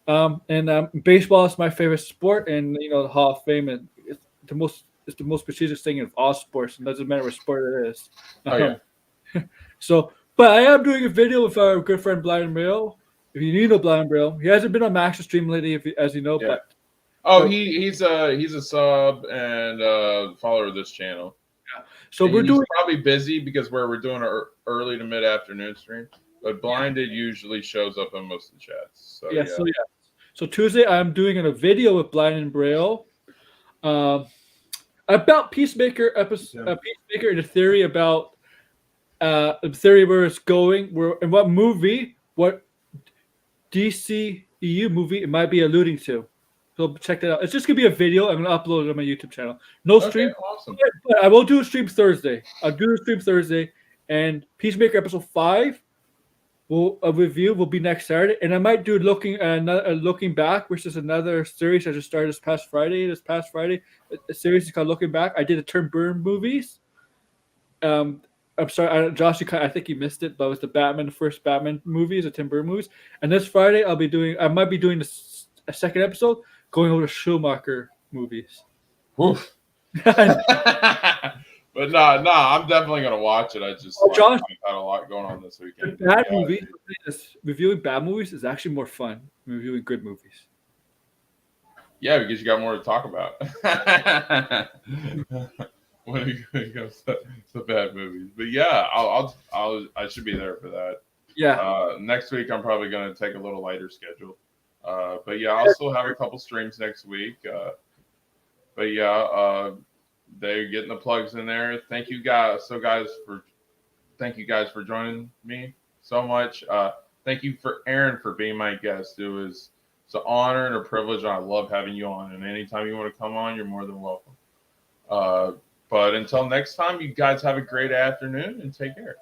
And baseball is my favorite sport, and the Hall of Fame is the most prestigious thing of all sports, and doesn't matter what sport it is. Oh yeah. So, but I am doing a video with our good friend Blind Braille. If you need a Blind Braille, he hasn't been on Max's stream lately, as you know. Yeah. But Oh, he's a sub and follower of this channel. so And we're he's doing. probably busy because we're doing an early to mid afternoon stream. But Blinded usually shows up in most of the chats. So yeah. So Tuesday I'm doing a video with Blind and Braille about Peacemaker episode. Peacemaker and the theory about the theory where it's going, and what DCEU movie it might be alluding to. So check that out. It's just gonna be a video. I'm gonna upload it on my YouTube channel. No stream. Okay, awesome. But I will do a stream Thursday. I'll do a stream Thursday, and Peacemaker episode 5 a review will be next Saturday, and I might do looking back, which is another series I just started this past Friday. A series is called Looking Back. I did a Tim Burton movies. I'm sorry, Josh. I think you missed it, but it was the first Batman movies, the Tim Burton movies. And this Friday, I might be doing a second episode going over the Schumacher movies. Oof. But no, I'm definitely gonna watch it. I just Josh, I've had a lot going on this weekend. Reviewing bad movies is actually more fun than reviewing good movies. Yeah, because you got more to talk about. When it comes to bad movies, but yeah, I should be there for that. Yeah. Next week I'm probably gonna take a little lighter schedule. But yeah, I'll still have a couple streams next week. But yeah, they're getting the plugs in there. Thank you guys for joining me so much. Thank you for Aaron for being my guest. It's an honor and a privilege, and I love having you on. And anytime you want to come on, you're more than welcome. But until next time, you guys have a great afternoon and take care.